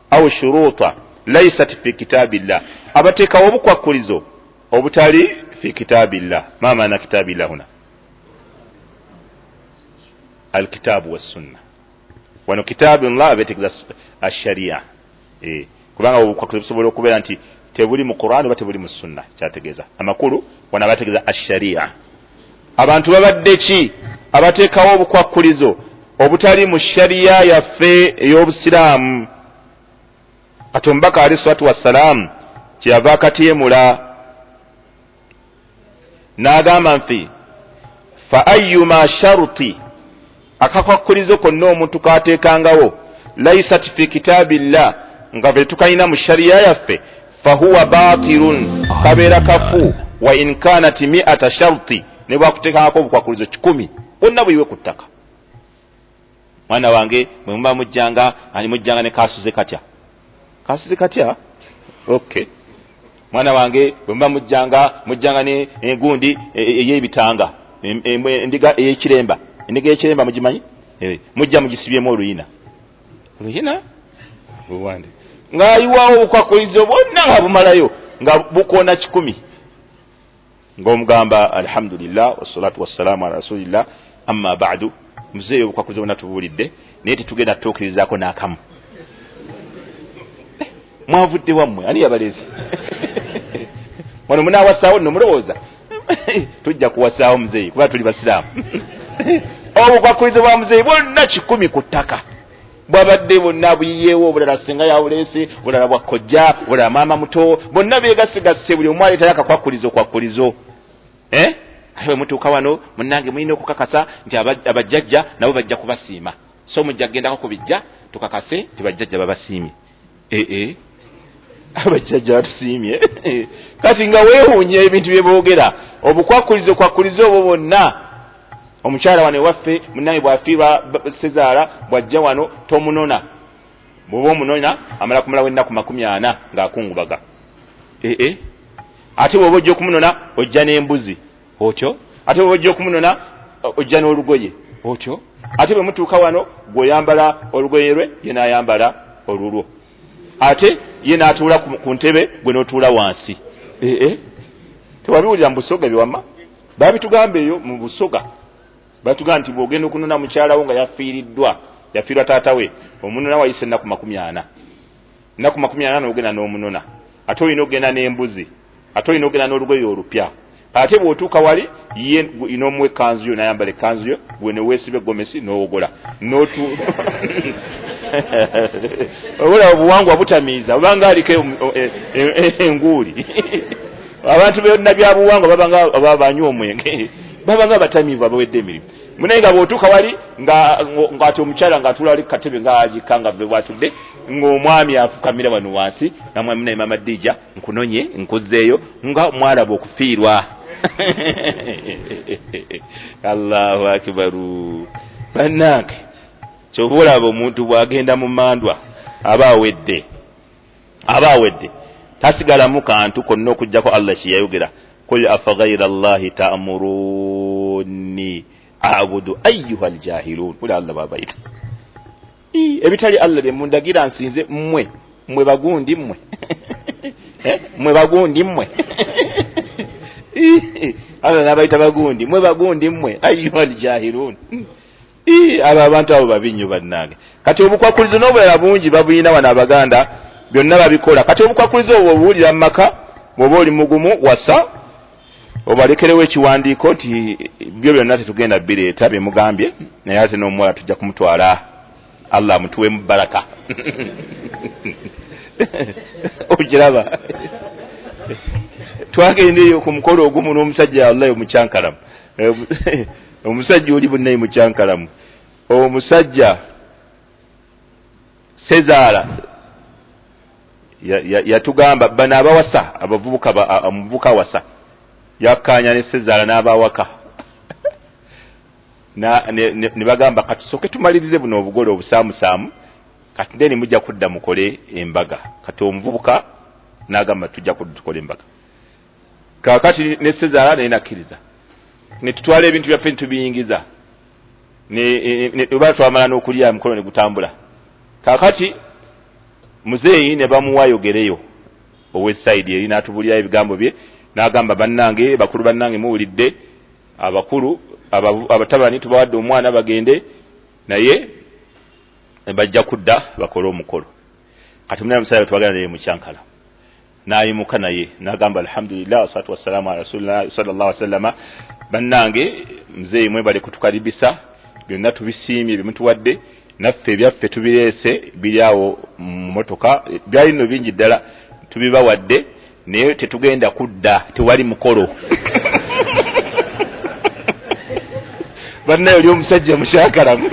au shuruta laysat fi kitabillah, abateekawo obukwakulizo obutali fi kitabillah. Ma maana kitabillah huna? Alkitabu wassunna. Wano kitabullah abetegeeza ash-sharia. Kubanga obukwakulizo busobola okubeera nti tebuli mu Qur'an oba tebuli mu sunna, kyategeeza amakulu wana abategeeza ash-sharia. Abantu babadde ki abateekawo obukwakulizo obutali mu sharia yaffe ey'obusiraamu? Kati omubaka alayhi salatu wassalamu kyeyava akatyemula n'agamba nti fa ayyuma sharuti, akakwakulizo konna omuntu kateekangawo laysat fi kitabillah, nga bwe tukayina mu sharia yaffe, fahuwa batilun, kabeera kafu. Wa in kanat mi'ata sharti, ne bwakuteekangako obukwakulizo 100 bonna bwiwe ku ttaka. Mwana wange bwe muba mujjanga ani mujjanga ne kasuze katya, kasuze katya, okay. Mwana wange bwe muba mujjanga ne engundi ey'ebitanga, endiga ey'ekiremba, endiga ey'ekiremba mugimanyi, mujja mugisibyemu oluyina buwande, ng'ayiwawo obukwakulizo bwonna nga bumalayo nga bukoona 100. ng'omugamba alhamdulillah wassalatu wassalamu ala rasulillah amma ba'du, muzeeyo obukwakulizo bwonna tubuulidde naye tetugenda tutuukirizaako n'akamu. Mwavudde wammwe ani yabalezi? Wano munaawasaawo nno mulowooza tujja kuwasaawo muzeeyi kuba tuli basiraamu. Obukwakulizo bwa muzeeyi bwonna 100 ku ttaka, bwabadde bonna buyiyeewo, obulala singa yabuleese, obulala bwakkojja, obulala maama muto, bonna beegasigase, buli omu aleetayo akakwakulizo. Ate mutuuka wano munnange mulina okukakasa nti abajjajja nabo bajja kubasiima, so mujja kugendako ku bijja tukakase nti bajjajja babasiimye. Abajjajja batusiimye. Kati nga weewuunya ebintu bye boogera, obukwakulizo obwo bonna. Omukyala wano ewaffe munnange bw'afiirwa Sezaara bw'ajja wano tomunona, bw'oba omunona amala kumalawo ennaku 40 ng'akungubaga. Ate bw'oba ojja okumunona ojja n'embuzi otyo, ate bw'oba ojja okumunona ojja n'olugoye otyo, ate bwe mutuuka wano gw'oyambala olugoye lwe ye n'ayambala olulwo, ate ye n'atuula ku ntebe gwe n'otuula wansi. Tewabiwulira mu Busoga biwamma babitugamba eyo mu Busoga, batugamba nti bw'ogenda okunona mukyalawo nga yafiirwa taata we, omunona wayise ennaku 40, ennaku 40 n'ogenda n'omunona, ate olina ogenda n'embuzi, ate olina ogenda n'olugoye olupya, ate bw'otuuka wali ye n'omuwa ekkanzu yo n'ayambala ekkanzu yo, gwe ne weesiba eggomesi n'owogola obula obuwangwa butamiiza obanga aliko enguuli. Abantu bonna bya buwangwa babanga banywa omwenge, babanga batamiivu abawedde emirimu. Munaye nga bw'otuuka wali ng'ate omukyala ng'atuula ali ku katebe ng'agikka nga bwe bwatudde, ng'omwami afukamira wano wansi, namwe munaye Mama Dija nkunonye nkuzzeeyo nga mwalaba okufiirwa. Allahu akbaru. Bannange ky'oba olaba omuntu bw'agenda mu mandwa aba awedde tasigalamu kantu konna okuggyako Allah kye yayogera, qul afa ghayra Allahi ta'muruni a'budu ayyuha aljahilun. Ula Allah babayita ebitali Allah bye mundagira nsinze mmwe bagundi mmwe mmwe bagundi mmwe Allah nabayita bagundi mmwe ayyuha aljahilun. Aba abantu abo babinyo bannange. Kati obukwakulizo n'obulala bungi babuyina wano Abaganda byonna babikola. Kati obukwakulizo obwo obuwulira mu maka bw'oba oli mugumu wasa obalekerewo ekiwandiiko nti byo byonna tetugenda bireeta bye mugambye, naye ate n'omuwala tujja kumutwala Allah mutuwe mu baraka. Okiraba twagendeyo ku mukolo ogumu n'omusajja Allah omukyankalamu, omusajja oli bunnayi mukyankalamu, omusajja Sezaala yatugamba bana abawasa abavubuka omuvubuka wasa yakkaanya ne Sezaala n'abawaka ne bagamba kati soke tumalirize buno obugole obusaamusaamu kati ndeni mujja kudda mukole embaga kati omuvubuka n'agamba tujja kudda tukole embaga kakati ne Sezaala nenakkiriza ne tutwala ebintu byaffe tubiyingiza ne twamala n'okulya mukono ne gutambula kakati muzeeyi ne bamuwayogereyo ow'essayidi eri n'atubulyayo ebigambo bye n'agamba bannange bakulu bannange muwulidde abakulu abatabani tubawadde omwana bagende naye bajja kudda bakole omukolo kati muna musaayi twagala naye mukyankala n'ayimuka naye n'agamba alhamdulillah wassalatu wassalamu ala rasulillah sallallahu alaihi wasallam bannange muzeeyi mwebale kutukaribisa byonna tubisiimye byemutuwadde naffe ebyaffe tubireese biri awo mu motoka byali nno bingi ddala tubibawadde naye tetugenda kudda tewali mukolo bannayo oli omusajja mukyakalamu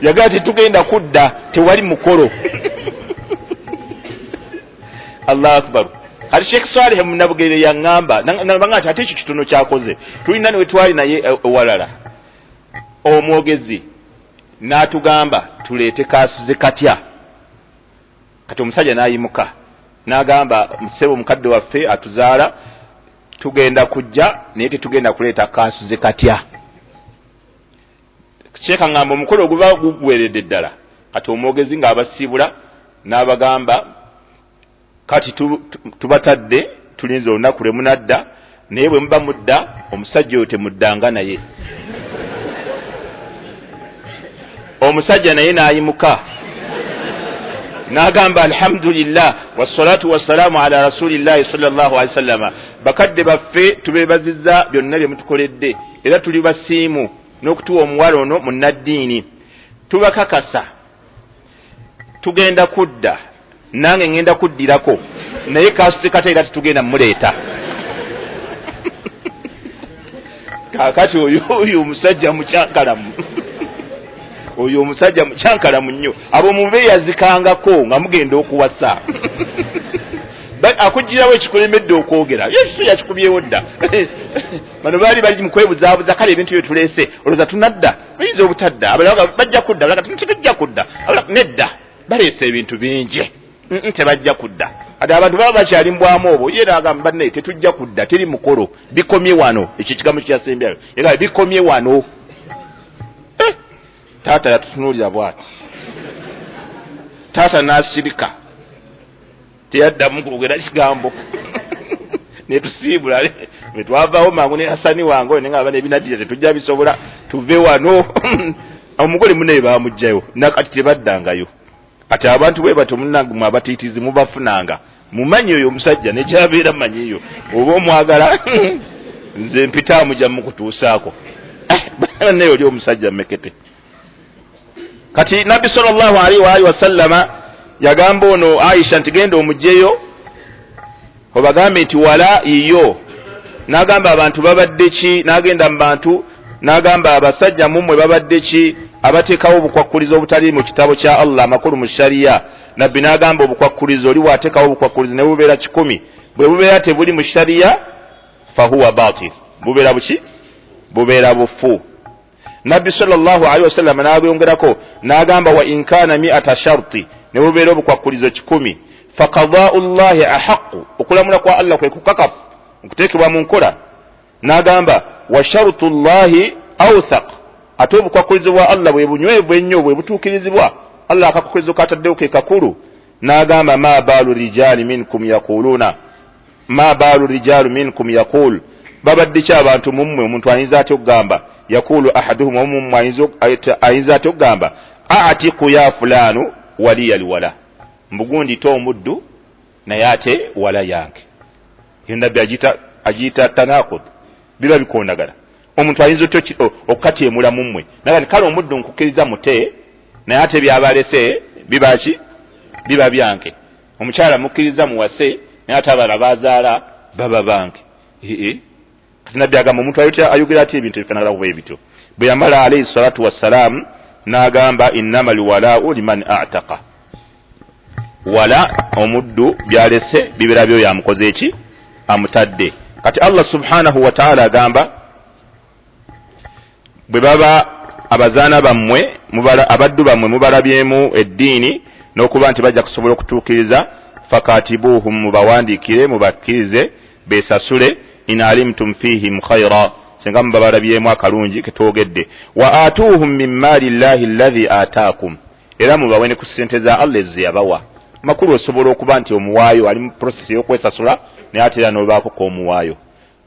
yagala tetugenda kudda tewali mukolo Allahu akbar kati Sheikh Saleh Munabugere yaŋŋamba nabanga ate ekyo kitono kyakoze tulina ne twali naye ewalala omwogezi n'atugamba tuleete kaasuze katya kati omusajja n'ayimuka n'agamba musebo mukadde waffe atuzaala tugenda kujja naye tetugenda kuleeta kaasuze katya Sheikh ngamba omukolo oguba gugweredde ddala kati omwogezi ng'abasiibula n'abagamba kati tubatadde tulinze olunaku lwe munadda naye bwe muba mudda omusajja oyo temuddanga naye omusajja naye n'ayimuka n'agamba alhamdulillah wassalatu wassalamu ala rasulillahi sallallahu alaihi wasallam bakadde baffe tubeebazizza byonna bye mutukoledde era tuli basiimu n'okutuwa omuwala ono munnaddiini tubakakasa tugenda kudda nange ngenda kuddirako naye kaasuze kata era tetugenda muleeta kakati oyo omusajja mukyankalamu oyo omusajja mukyankalamu nnyo abo mubeeyazikangako nga mugenda okuwasa akugirawo ekikulemedde okwogera yesu yakikubyewo dda bano baali bali mukwebuzaabuza kale ebintu bye tuleese olowooza tunadda bayinza obutadda abalala bajja kudda abalala tetujja kudda nedda baleese ebintu bingi tebajja kudda ate abantu baba bakyali mbwamu obwo ye n'agamba bannaye tetujja kudda teri mukolo bikomye wano ekyo kigambo kyasembyayo yagamba bikomye wano taata yatutunuulira bwati taata n'asirika teyaddamu kwogera kigambo netusiibula netwavaawo mangu ne Hasani wange oyo nengaba nebinadira tetujja bisobola tuve wano omugole munaye bamugjayo nakati tebaddangayo ati abantu bwe bato munnange mu abatiitizi mubafunanga mumanyi oyo omusajja nekyabeera manyiyo oba omwagala nze mpitaamu gya mukutuusaako naye oli omusajja mmekete kati nabbi sallallahu alaihi wa alihi wasallama yagamba ono Aisha nti genda omugjeyo obagambe nti wala iyo n'agamba abantu babadde ki n'agenda mu bantu n'agamba abasajja mumwe babadde ki abateekawo obukwakkulizo obutali mu kitabo kya Allah amakulu mu shariya nabbi n'agamba obukwakkulizo oli bw'ateekawo obukwakkulizo ne bubeera 10 bwe bubeera tebuli mu shariya fahuwa batil bubeera buki bubeera bufu nabbi sallallahu alaihi wasallam n'abyongerako n'agamba wa inkana 100 sharti ne bubeera obukwakkulizo 10 faqadaa'u llahi ahaqqu okulamula kwa Allah kwe kukakafu okuteekebwa mu nkola n'agamba wa shartu llahi awthaq ate obukwakkulizo bwa Allah bwe bunywevu ennyo bwe butuukirizibwa Allah akakulizo kataddewo ke kakulu n'agamba ma baalu rijali minkum yaquluna ma baalu rijalu minkum yaqul babadde ki abantu mummwe omuntu ayinza ate okugamba yakulu ahaduhum omumwe ayinza ate okugamba atiku ya fulanu waliya liwala mbugundi to omuddu naye ate wala yange nabbi agiyita tanakud biba bikondagala omuntu ayinza okukatyemula mummwe naye kale omuddu nkukiriza mute naye ate byabalese bibaki biba byange omukyala mukkiriza muwase naye ate abala bazaala baba bange nabbi agamba omuntu ayogera ati ebintu ebifanagala kuba ebityo bwe yamala alayhi salatu wassalam n'agamba innama liwalaa'u liman a'taqa wala omuddu byalese bibera byo yamukoze eki amutadde. Kati Allah subhanahu wa ta'ala agamba bwe baba abazaana bammwe abaddu bammwe mubalabyemu eddiini n'okuba nti bajja kusobola okutuukiriza fakatibuhum mubawandiikire mubakkirize beesasule in alimtum fihim khayra singa mubabalabyemu akalungi ketwogedde wa atuuhum min maali llahi alladhi ataakum era mubawe ne ku ssente za Allah ze yabawa. Makulu osobola okuba nti omuwaayo ali mu process y'okwesasula naye ate era n'obaako k'omuwaayo.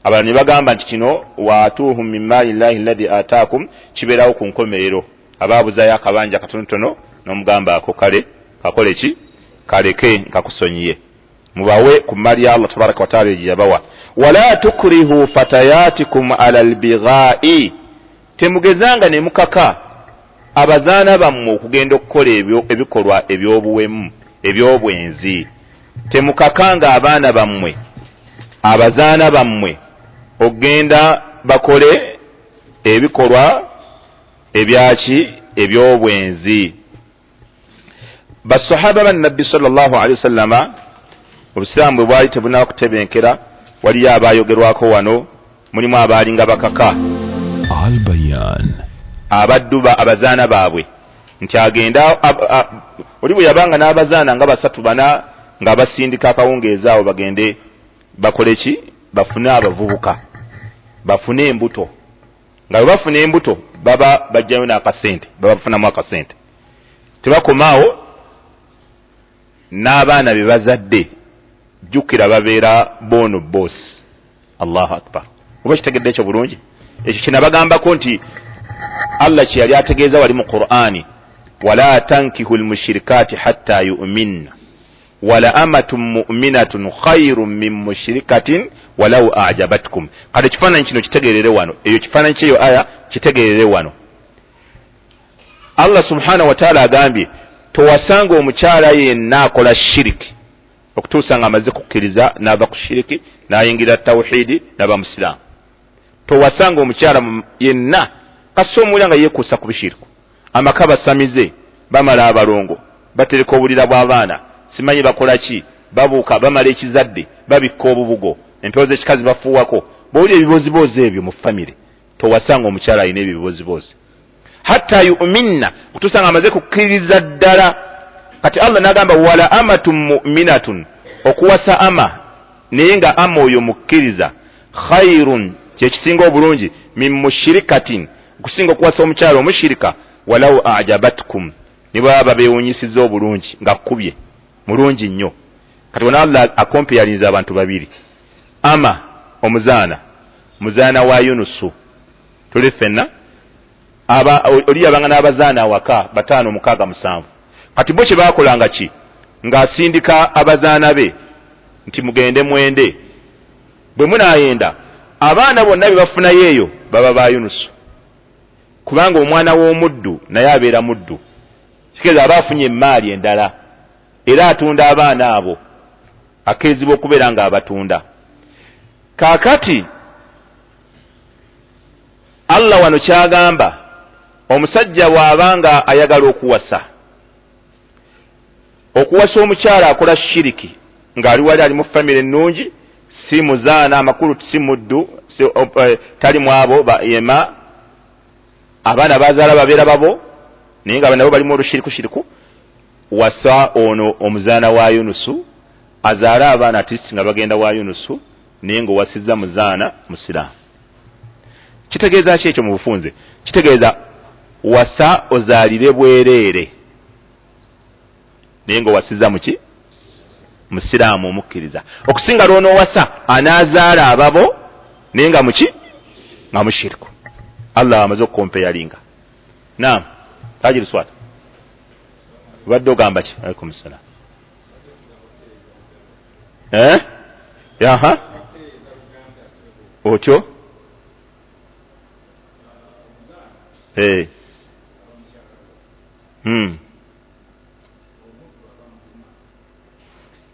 Abalala ne bagamba nti kino wa atuuhum min maali llahi alladhi ataakum kibeerawo ku nkomerero abaabuzayo akabanja katonotono n'omugamba ako kale kakole ki kaleke nkakusonyiye mubawe ku mali ya Allah tabaraka wa taala yabawa. Wala tukrihu fatayatikum ala albighai temugezanga ne mukaka abazaana bammwe okugenda okukola ebikolwa ebyobuwemu ebyobwenzi. Temukakanga abaana bammwe abazaana bammwe ogenda bakole ebikolwa ebyaki ebyobwenzi. Basahaba ba Nabbi sallallahu alaihi wasallama obusiramu bwe bwali tebunaba kutebenkera waliyo abayogerwako wano mulimu abaalinga bakaka Al Bayan abaddu abazaana baabwe nti agenda oli bwe yabanga n'abazaana nga 3-4 nga basindika akawungeeza awo bagende bakole ki bafune abavubuka bafune embuto nga bwe bafuna embuto baba bajjayo n'akasente baba bafunamu akasente tebakomaawo n'abaana be bazadde jjukira babeera bono boss. Allahu akbar. Oba kitegedde ekyo bulungi ekyo kinabagambako nti Allah kye yali ategeeza wali mu Qur'ani wala tankihu almushrikati hatta yu'minna wala amatun mu'minatun khayrun min mushrikatin walau a'jabatkum. Kale kifaananyi kino kitegeerere wano eyo kifaananyi ky'eyo aya kitegeerere wano. Allah subhanahu wa ta'ala agambye towasanga omukyala yenna akola shiriki okutuusa nga amaze kukkiriza n'ava ku shiriki n'ayingira tawhidi n'aba musiraamu. Towasanga omukyala yenna kasa omuwulira nga yeekuusa ku bishiriku amaka basamize bamala abalongo batereka obulira bw'abaana simanyi bakola ki babuuka bamala ekizadde babikka obubugo empewo z'ekikazi bafuuwako bw'owulira ebiboziboozi ebyo mu famire towasanga omukyala alina ebyo ebiboziboozi hatta yu'minna okutuusa nga amaze kukkiriza ddala. Kati Allah n'agamba wala amatun mu'minatun okuwasa ama naye nga ama oyo mukkiriza khayrun kyekisinga obulungi min mushrikatin okusinga okuwasa omukyala omushirika walau a'jabatkum ne baba beewunyisiza obulungi nga kkubye mulungi nnyo. Kati wona Allah akompeyalinza abantu babiri ama muzaana wa Yunusu tuli ffenna oli yabanga n'abazaana awaka 5, 6, 7. Kati bo kye baakolanga ki ng'asindika abazaana be nti mugende mwende bwe munaayenda abaana bonna be bafunayo eyo baba ba Yunusu kubanga omwana w'omuddu naye abeera muddu kitegeeza aba afunye emaali endala era atunda abaana abo akeezibwa okubeera nga abatunda. Kaakati Allah wano kyagamba omusajja bw'abanga ayagala okuwasa omukyala akola shiriki ng'ali wali ali mu famire ennungi si muzaana amakulu si muddu tali mu abo yema abaana bazaala babeera babo naye nga nabo balimu olushirikushiriku wasa ono omuzaana wa Yunusu azaala abaana atisi nga bagenda wa Yunusu naye ng'owasizza muzaana musiraamu. Kitegeeza ki ekyo mu bufunze? Kitegeeza wasa ozaalire bwereere naye ng'owasizza muki musiraamu omukkiriza. Okusinga lwono wasa anaazaala ababo naye nga muki nga mushiriku. Allah amaze okukompeyalinga. Naam tajiri swata badde ogamba ki? Alaikum salaam. Yaha otyo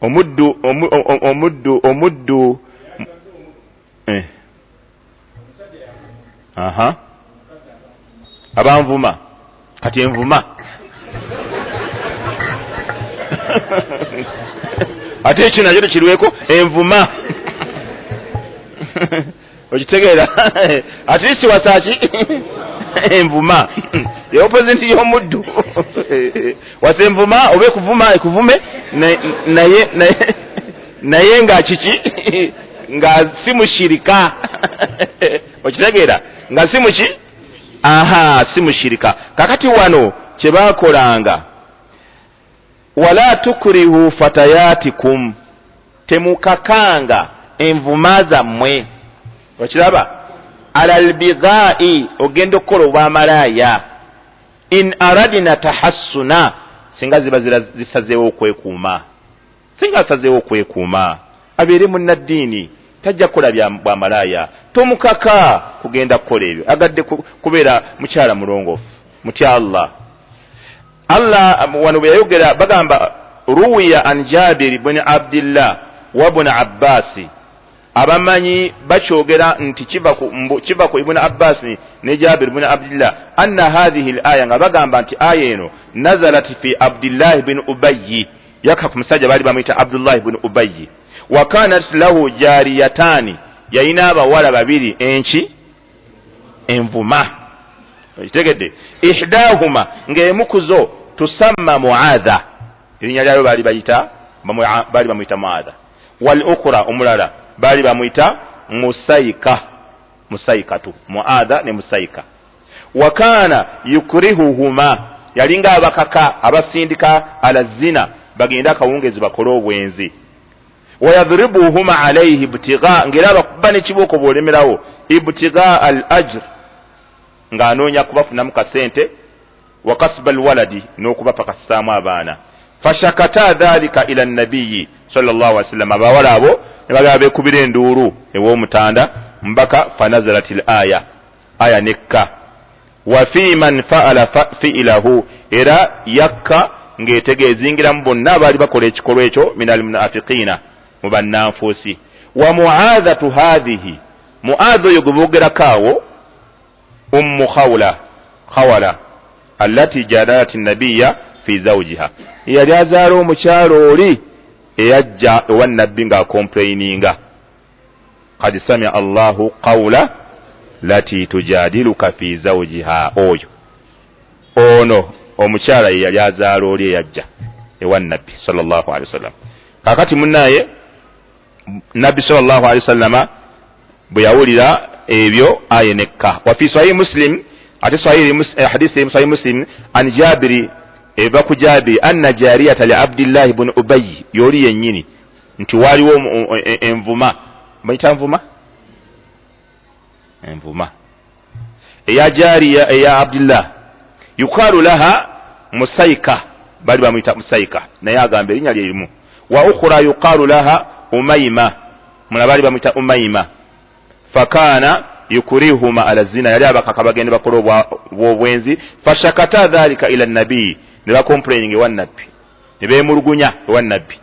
omuddu abanvuma kati envuma ate ekyo nakyo tekirweko envuma okitegeera at least wasaki envuma ye opposite y'omuddu wasa envuma oba ekuvuma ekuvume naye nga kiki nga si mushirika okitegeera nga si muki si mushirika. Kakati wano kye baakolanga wala tukrihu fatayatikum temukakanga envuma zammwe okiraba alal bighai ogenda okukola obwamalaaya in aradina tahassuna singa ziba zisazeewo okwekuuma singa asazeewo okwekuuma abeere munnaddiini tajja kukola bwamalaaya tomukaka kugenda kukola ebyo agadde kubeera mukyala mulongoofu mutya Allah wano bwe yayogera bagamba ruwiya an Jabir ibn Abdillah wa ibn Abbas abamanyi bakyogera nti kiva ku ibn Abbas ne Jabir ibn Abdillah anna hadhihi al-aya nga bagamba nti aya eno nazalat fi Abdillah ibn Ubayy yaka ku musajja bali bamuyita Abdullah ibn Ubayy wa kanat lahu jariyatani yayina abawala babiri envuma okitegedde ihdahuma ng'emukuzo tusamma Muadha erinnya lyayo bali bamuyita Muadha wal ukhra omulala bali bamuyita Musaykatu Muadha ne Musayka wa kana yukrihuhuma yalinga abakaka abasindika ala zina bagenda akawungezi bakole obwenzi wayadhribuhuma alayhi ibtigha ngera bakuba n'ekibooko bwolemerawo ibtigha al ajr ng'anoonya kubafunamu kasente wa kasba alwaladi n'okubapa kasaamu abaana fashakata dhalika ila nabiyyi sallallahu alaihi wasallam abawala abo ne bagaba beekubira enduulu ew'omutanda mbaka fanazalatil aya nekka wa fi man fa'ala fi'lahu era yakka ng'etegeezingiramu bonna abaali bakola ekikolwa ekyo minal munafiqiina mu bannanfuusi wa mu'adhatu hadhihi mu'adha oyo gwe boogerakaawo ummu khawala allati jadalat an-nabiyya fi zawjiha yali azaala omukyalo oli eyajja ewa nabbi nga complaininga qad sami'a Allahu qawla lati tujadiluka fi zawjiha oyo ono omukyala yali azaala oli eyajja ewa nabbi sallallahu alaihi wasallam. Kakati munnaye nabbi sallallahu alaihi wasallam bwe yawulira ebyo ayenekka wa fi sahih Muslim ate hadithi sahih Muslim an Jabiri eva ku Jabiri anna jariyata li Abdillah ibn Ubayy yoli yennyini nti waliwo envuma bayita envuma eya jariya eya Abdillah yukalu laha Musayka bali bamuyita Musayka naye agamba erinnya lye limu wa ukhra yukalu laha Umayma mulabali bamuyita Umayma fakana yukurihuma ala zina yali abakaka bagende bakola obwenzi fashakata dhalika ila nabii ne ba complaining ewa nabbi ne beemulugunya ewa nabbi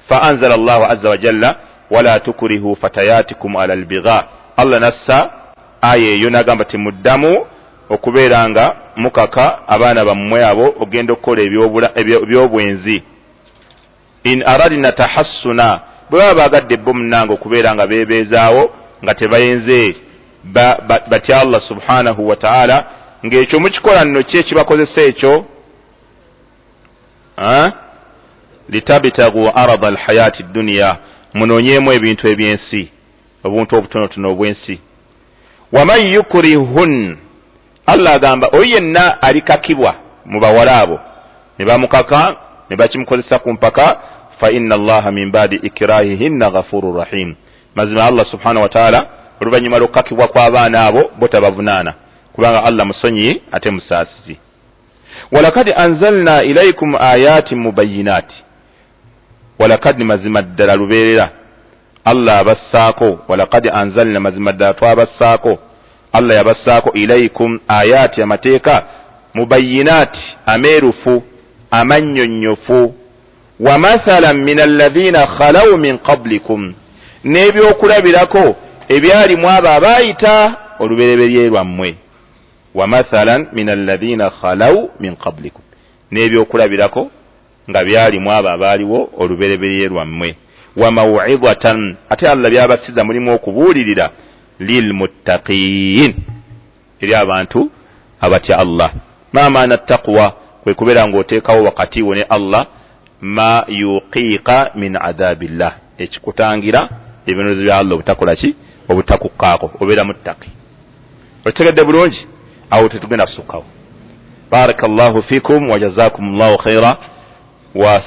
fa anzala Allahu azza wa jalla wala tukrihu fatayatikum ala albigha Allah nassa aya eyo n'agamba timuddamu okubeeranga mukaka abaana bammwe abo ogenda okukola ebyobwenzi in aradina tahassuna bwe baba bagadde bo munnange okubeera nga beebeezaawo nga tebayenze batya Allah subhanahu wa ta'ala ng'ekyo mukikola nno ki ekibakozesa ekyo litabitagu arada alhayati dunya munoonyeemu ebintu ebyensi obuntu obutonotono obwensi waman yukrihun Allah agamba oyo yenna alikakibwa mu bawala abo ne bamukaka ne bakimukozesa ku mpaka fa inna Allaha min ba'di ikrahihinna ghafurur rahim mazima Allah subhanahu wa ta'ala oluvannyuma lw'okukakibwa kw'abaana abo bo tabavunaana kubanga Allah musonyi ate musaasizi. walakad anzalna ilaykum ayatin mubayyinati walakad mazima ddala lubeerera Allah abassaako walakad anzalna mazima ddala twabassaako Allah yabassaako ilaykum ayati amateeka mubayyinati ameerufu amannyonnyofu wa mathalan min alladhina khalaw min qablikum n'ebyokulabirako ebyalimu abo abaayita olubereberye lwammwe wa mathalan min alladhina khalaw min qablikum n'ebyokulabirako nga byalimu abo abaaliwo olubereberye lwammwe wa maw'izatan ate Allah byabasiza mulimu okubuulirira lilmuttaqin eri abantu abatya Allah. Ma maana taqwa kwe kubeera ng'oteekawo wakati wo ne Allah ma yuqiqa min adhabillah ekikutangira ebibonerezo bya Allah obutakola ki obutakukkaako obeera muttaqi. okitegedde bulungi awo tetugenda kusukkawo. barakallahu fikum wa jazakumullahu khaira wa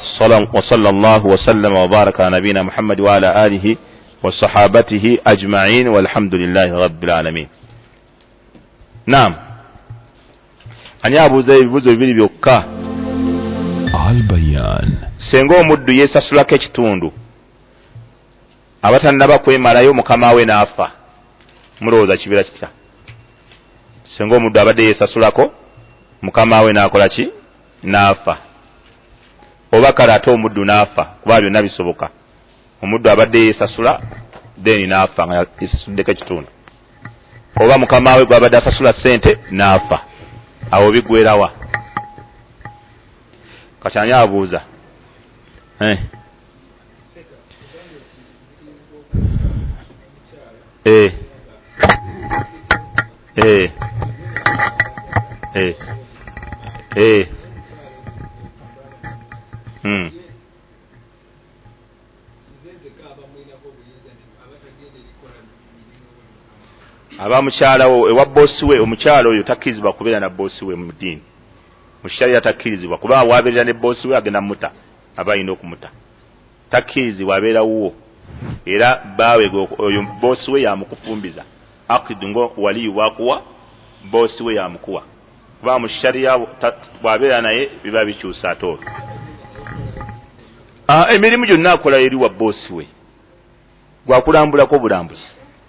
sallallahu wa sallama wa baraka ala nabina Muhammad wa ala alihi wa sahabatihi ajma'in walhamdulillahi rabbil alamin. Naam, ani abuuza ebibuuzo bibiri byokka. Al-Bayan. Senga omuddu yeesasulako ekitundu abatannaba kwemalayo mukama we n'afa, mulowooza kibeera kitya? Senga omuddu abadde yeesasulako mukama we n'akola ki? N'afa. Oba kale ate omuddu n'afa, kuba byonna bisoboka. Omuddu abadde yeesasula then n'afa nga yeesasuddeko ekitundu, oba mukama we gwabadde asasula ssente n'afa, awo bigwerawa. Kati ani abuuza? Aba mukyala wo ewa bosi we, omukyala oyo takkirizibwa kubeera na bosi we mu ddiini. Mu shariya takkirizibwa, kuba waabeerera ne bosi we agenda muta, aba alina okumuta. Takkirizibwa abeera wuwo, era baawe oyo bosi we yamukufumbiza. Akidu ngo waliyu bwakuwa bosi we yamukuwa, kuba mu shariya bwabeera naye biba bikyusa ate olwo. Emirimu gyonna akola eri wa bosi we, gwakulambulako bulambuzi.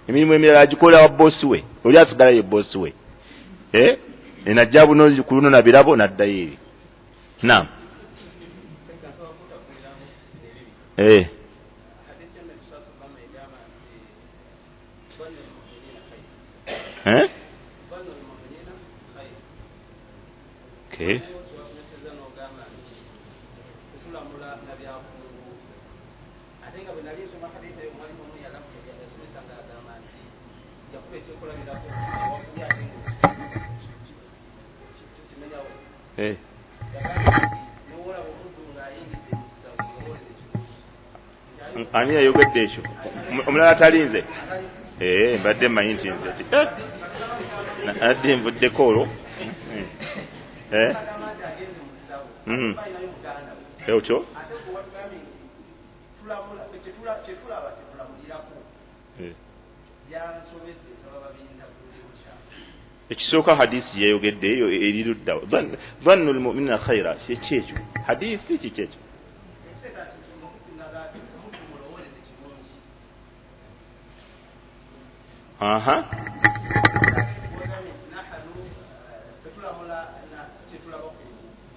Emirimu emirala agikola wa bosi we, oli asigala ye bosi we. Enajja buno kulunona birabo n'addayo eri. Naam. Okay. Ani yayogedde ekyo? Omulala talinze? Mbadde mmanyi nti nze adde nvuddeko olwo. Ekyo ekisooka hadisi yayogedde eyo eriruddawo. Dhannu lmuminina khaira, kyekyo hadisi kikyekyo.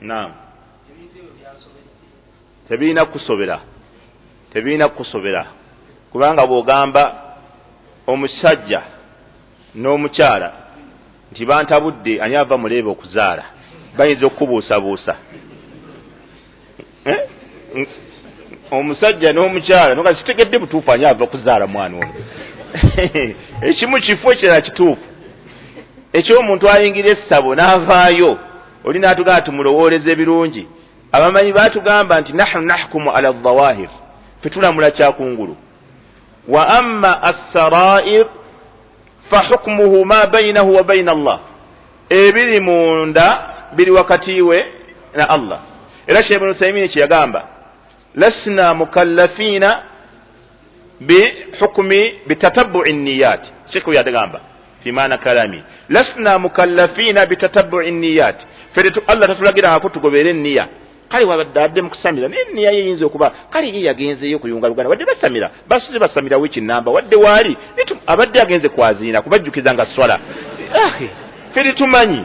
Naam. Tebiina kusobera kubanga bw'ogamba omusajja n'omukyala nti bantabudde ani ava muleebe okuzaala, bayinza okubuusabuusa. Omusajja n'omukyala noga sitegedde butuufu ani ava kuzaala mwana ono. Ekimu kifo ekirala kituufu. Ekyomuntu ayingira essabo n'avaayo, oli n'atugamba tumulowooleze birungi. Abamanyi baatugamba nti nahnu nahkumu ala dhawahir, fetulamula kyakungulu. Wa amma as-sarair fa hukmuhu ma bainahu wa baina Allah, ebiri munda biri wakati we na Allah. Era Sheikh Ibn Uthaymeen kiyagamba lasna mukallafina bihukmi bitatabbu'i niyat. Sheikh yagamba fi maana kalami lasna mukallafina bitatabbu'i niyat, fetu Allah tatulagira akutugobere nniya. Kali wabadde mukusamira nniya yeyinza okuba kali ye yagenzeyo kuyunga luganda wadde basamira basuze basamira wiki namba wadde wali nitu abadde agenze kwazina kubajjukiza nga swala. Feri tumanyi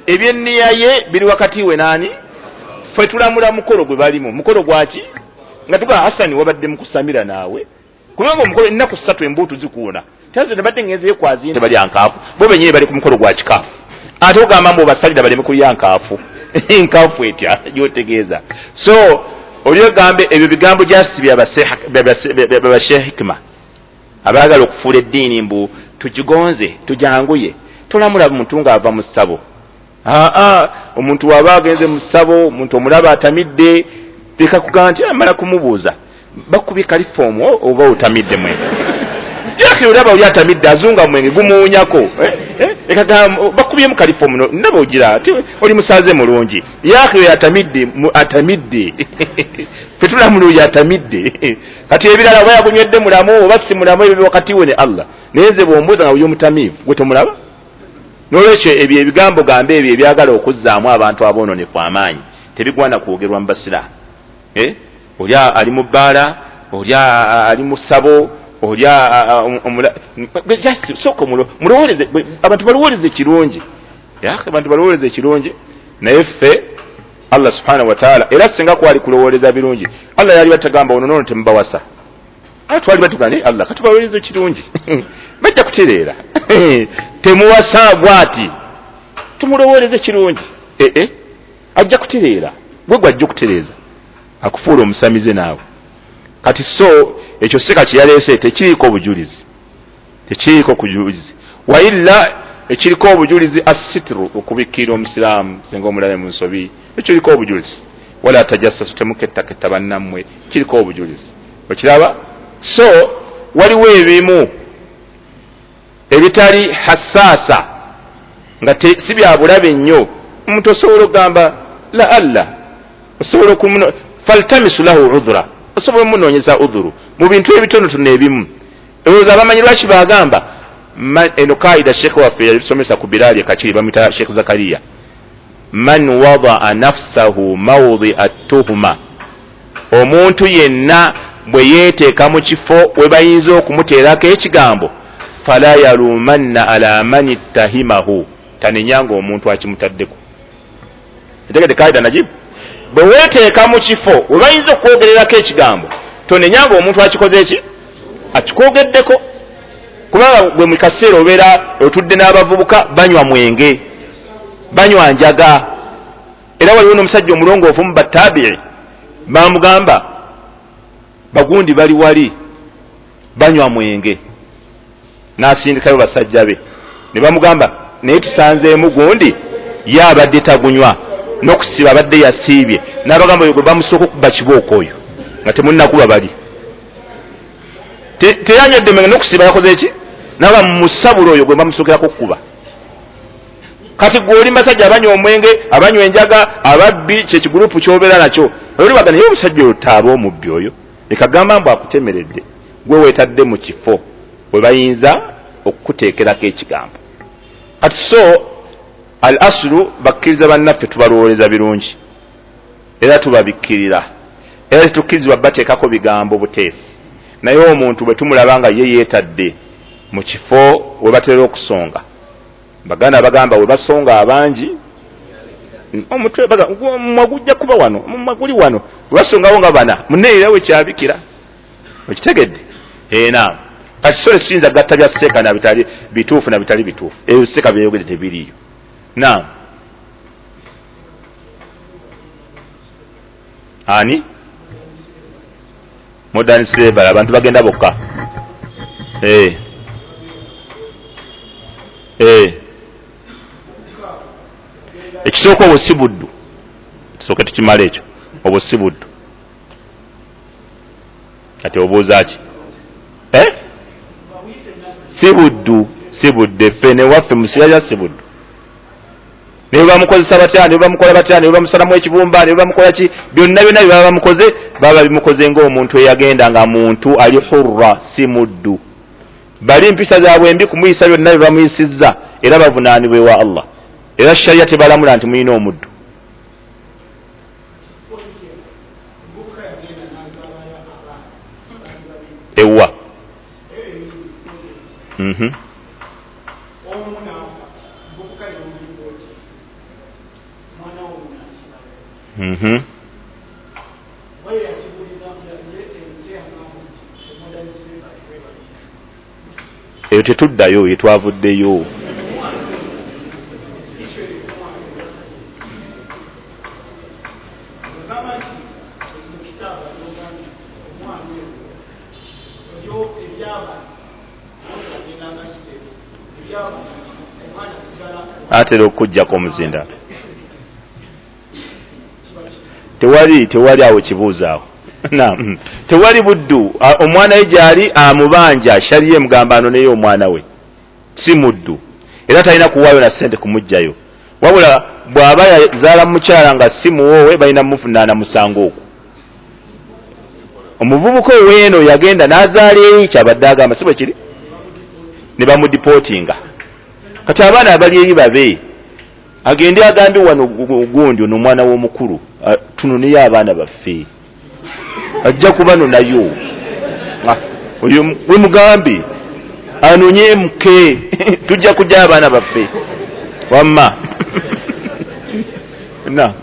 ebyenniya ye biri wakati we nani fe tulamula mukolo gwe balimu. Mukolo gwaki nga tuga Hasani wabadde mukusamira naawe kubanga omukolo ennaku 3 embuutu zikuuna taze nabadde ngenzeyo kwazina bali ankaafu bo benyewe bali ku mukolo gwa kikafu ate ogamba mbu basalira bali mu kulya nkaafu. Nkaafu etya gyotegeeza. So oliyo gambe ebyo bigambo gyasibya abasheikh hikma abaagala okufuula eddiini mbu tugigonze tujanguye tolamula muntu ng'ava mu ssabo. Omuntu waba agenze mu ssabo omuntu omulaba atamidde leka kugamba nti amala kumubuuza bakubye kalifoomu oba otamidde mwenge yaki olaba oli atamidde azunga mwenge gumuwunyako bakubyemu kalifoomu ndaba ogira oli musaze mulungi yaki oyo atamidde fetulamula oyo atamidde kati ebirala oba yagunywedde mulamu oba si mulamu ebyo wakati we ne Allah naye nze bw'ombuuza nga oli omutamiivu gwe tomulaba. N'olwekyo ebyo ebigambo gambe ebyo ebyagala okuzzaamu abantu aboononefu amaanyi tebigwana kwogerwa mu basiraamu. Oli ali mu bbaala oli ali mu ssabo oli sooka mulowoleze abantu balowoleze kirungi abantu balowoleze kirungi naye ffe Allah subhanahu wa ta'ala era singa kwali kulowoleza birungi Allah yali batagamba ono nono temubawasa twali batugane Allah katubalowoleze kirungi bajja kutereera temuwasa gwati tumulowoleze kirungi ajja kutereera gwe gwajja okutereeza akufuula omusamize naawe kati so ekyo sika kyeyaleese tekiriko obujulizi wailla ekiriko obujulizi asitru okubikkira omusiraamu singa omulala mu nsobi ekiriko obujulizi wala tajassasu temukettaketta bannammwe kiriko obujulizi okiraba. So waliwo ebimu ebitali hassaasa nga si bya bulabe nnyo omuntu osobola okugamba la alla osobola okumuno faltamisu lahu udhura osobola omunoonyeza udhuru mu bintu ebitonotono ebimu ebyoza abamanyi lwaki bagamba eno kaida sheekh waffe yalisomesa ku Bilali Kakiri bamuyita Sheikh Zakariya man wadaa nafsahu mawdi at-tuhma omuntu yenna bwe yeeteeka mu kifo we bayinza okumuteerako ekigambo fala yalumanna ala man ittahimahu tanenyanga omuntu akimutaddeko. Etegede kaida najibu bwe weeteeka mu kifo we bayinza okwogererako ekigambo tonenyanga omuntu akikoze eki akikwogeddeko kubanga gwe mu kaseera obeera otudde n'abavubuka banywa mwenge banywa njaga era waliwo n'omusajja omulongoofu mu battabi'i bamugamba bagundi bali wali banywa mwenge n'asindikayo basajja be ne bamugamba naye tusanzeemu gundi ye abadde tagunywa n'okusiba abadde yasiibye n'abagamba gwe bamusooka okuba kibooko oyo nga temunnakuba bali teyanywedde mwenge n'okusiba yakoze eki naba musabulo oyo gwe bamusookirako okukuba. Kati gwe oli basajja abanywa omwenge abanywa enjaga ababbi kyekigurupu kyobeera nakyo oli baga naye omusajja oyo taaba omubbi oyo leka gamba mbu akutemeredde gwe weetadde mu kifo we bayinza okukuteekerako ekigambo. Kati so al aslu bakkiriza bannaffe tubalowoleza birungi era tubabikkirira era tetukkirizibwa bateekako bigambo buteesi naye omuntu bwe tumulaba nga ye yeetadde mu kifo we batera okusonga baganda bagamba we basonga abangi omutwe mwagujja kuba wano mwaguli wano we basongawo nga bana muneera we kyabikira okitegedde naam. Kati so esinza gatta bya seeka na bitali bituufu na bitali bituufu ebyo seeka byeyogedde tebiriyo naam. Ani modern slavery abantu bagenda bokka ekisooka obwo si buddu kisooka tukimala ekyo obwo si buddu kati obuuza ki si buddu ffe newaffe musiraya si buddu ne bamukozesa batya ne bamukola batya ne bamusalamu ekibumba ne bamukola ki byonna bye baba bamukoze baba bimukoze ng'omuntu eyagenda nga muntu ali hurra si muddu bali mpisa zaabwe mbi kumuyisa byonna bye bamuyisizza era bavunaanibwe wa Allah era sharia tebalamula nti muyina omuddu. Ewa eyo tetuddayo yetwavuddeyo atera okujjako omuzinda. Tewali awo kibuuzaawo. Tewali buddu. Omwana we gyali amubanja shariya emugamba anoneyo omwana we, si muddu era talina kuwaayo na ssente kumugjayo, wabula bw'aba yazaala mukyala nga si muwoowe balina mumufunaana musango okwo. Omuvubuka oweeno yagenda n'azaala eri kyabadde agamba, si bwe kiri, ne bamudipootinga. Kati abaana abali eri babe agende agambe wano gundi ono omwana w'omukulu tununeyo abaana baffe, ajja kuba nonayo oyo we mugambe anonye muke tujja kujja abaana baffe wamma na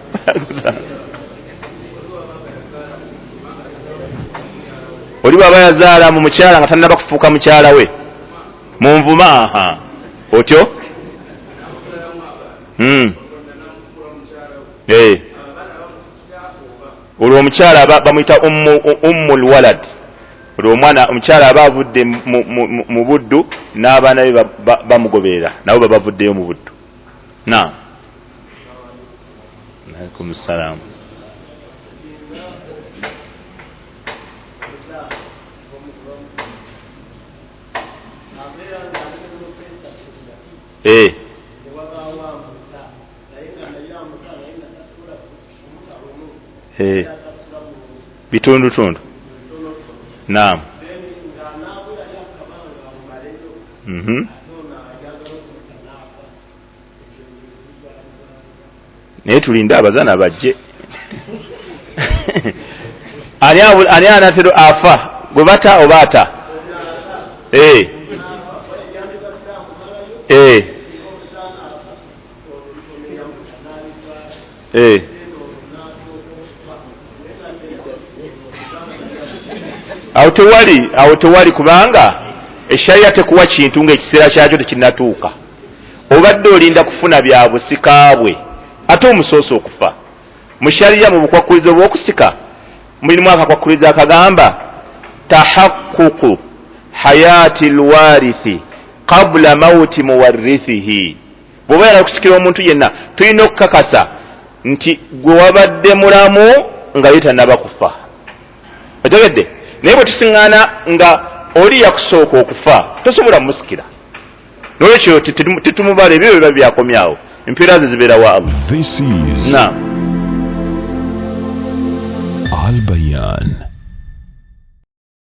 oli baba yazaala mu mukyala nga tannaba kufuuka mukyala we munvuma otyo olwo omukyala bamuyita ummul walad, olwo omwana omukyala aba avudde mu buddu n'abaana be bamugoberera nabo baba bavuddeyo mu buddu. Na alaikum salaam. Bitundutundu. Naam. Naye tulinde abazaana bajje. Ani anatero afa gwe bata oba ata? Awo tewali kubanga eshariya tekuwa kintu ng'ekiseera kyakyo tekinnatuuka. Obadde olinda kufuna bya busika bwe ate omusoose okufa. Mu shariya mu bukwakkulizo bw'okusika mulimu akakwakulizo akagamba tahaqququ hayati lwarithi qabla mauti muwarithihi. Bw'oba yala kusikira omuntu yenna tulina okukakasa nti gwe wabadde mulamu nga ye tannaba kufa. Otegedde? Naye bwe tusiŋŋaana nga oli yakusooka okufa tosobola musikira, n'olwekyo tetumubala ebyo biba byakomyawo, empeera ze zibeera wa Allah. This is Al Bayan.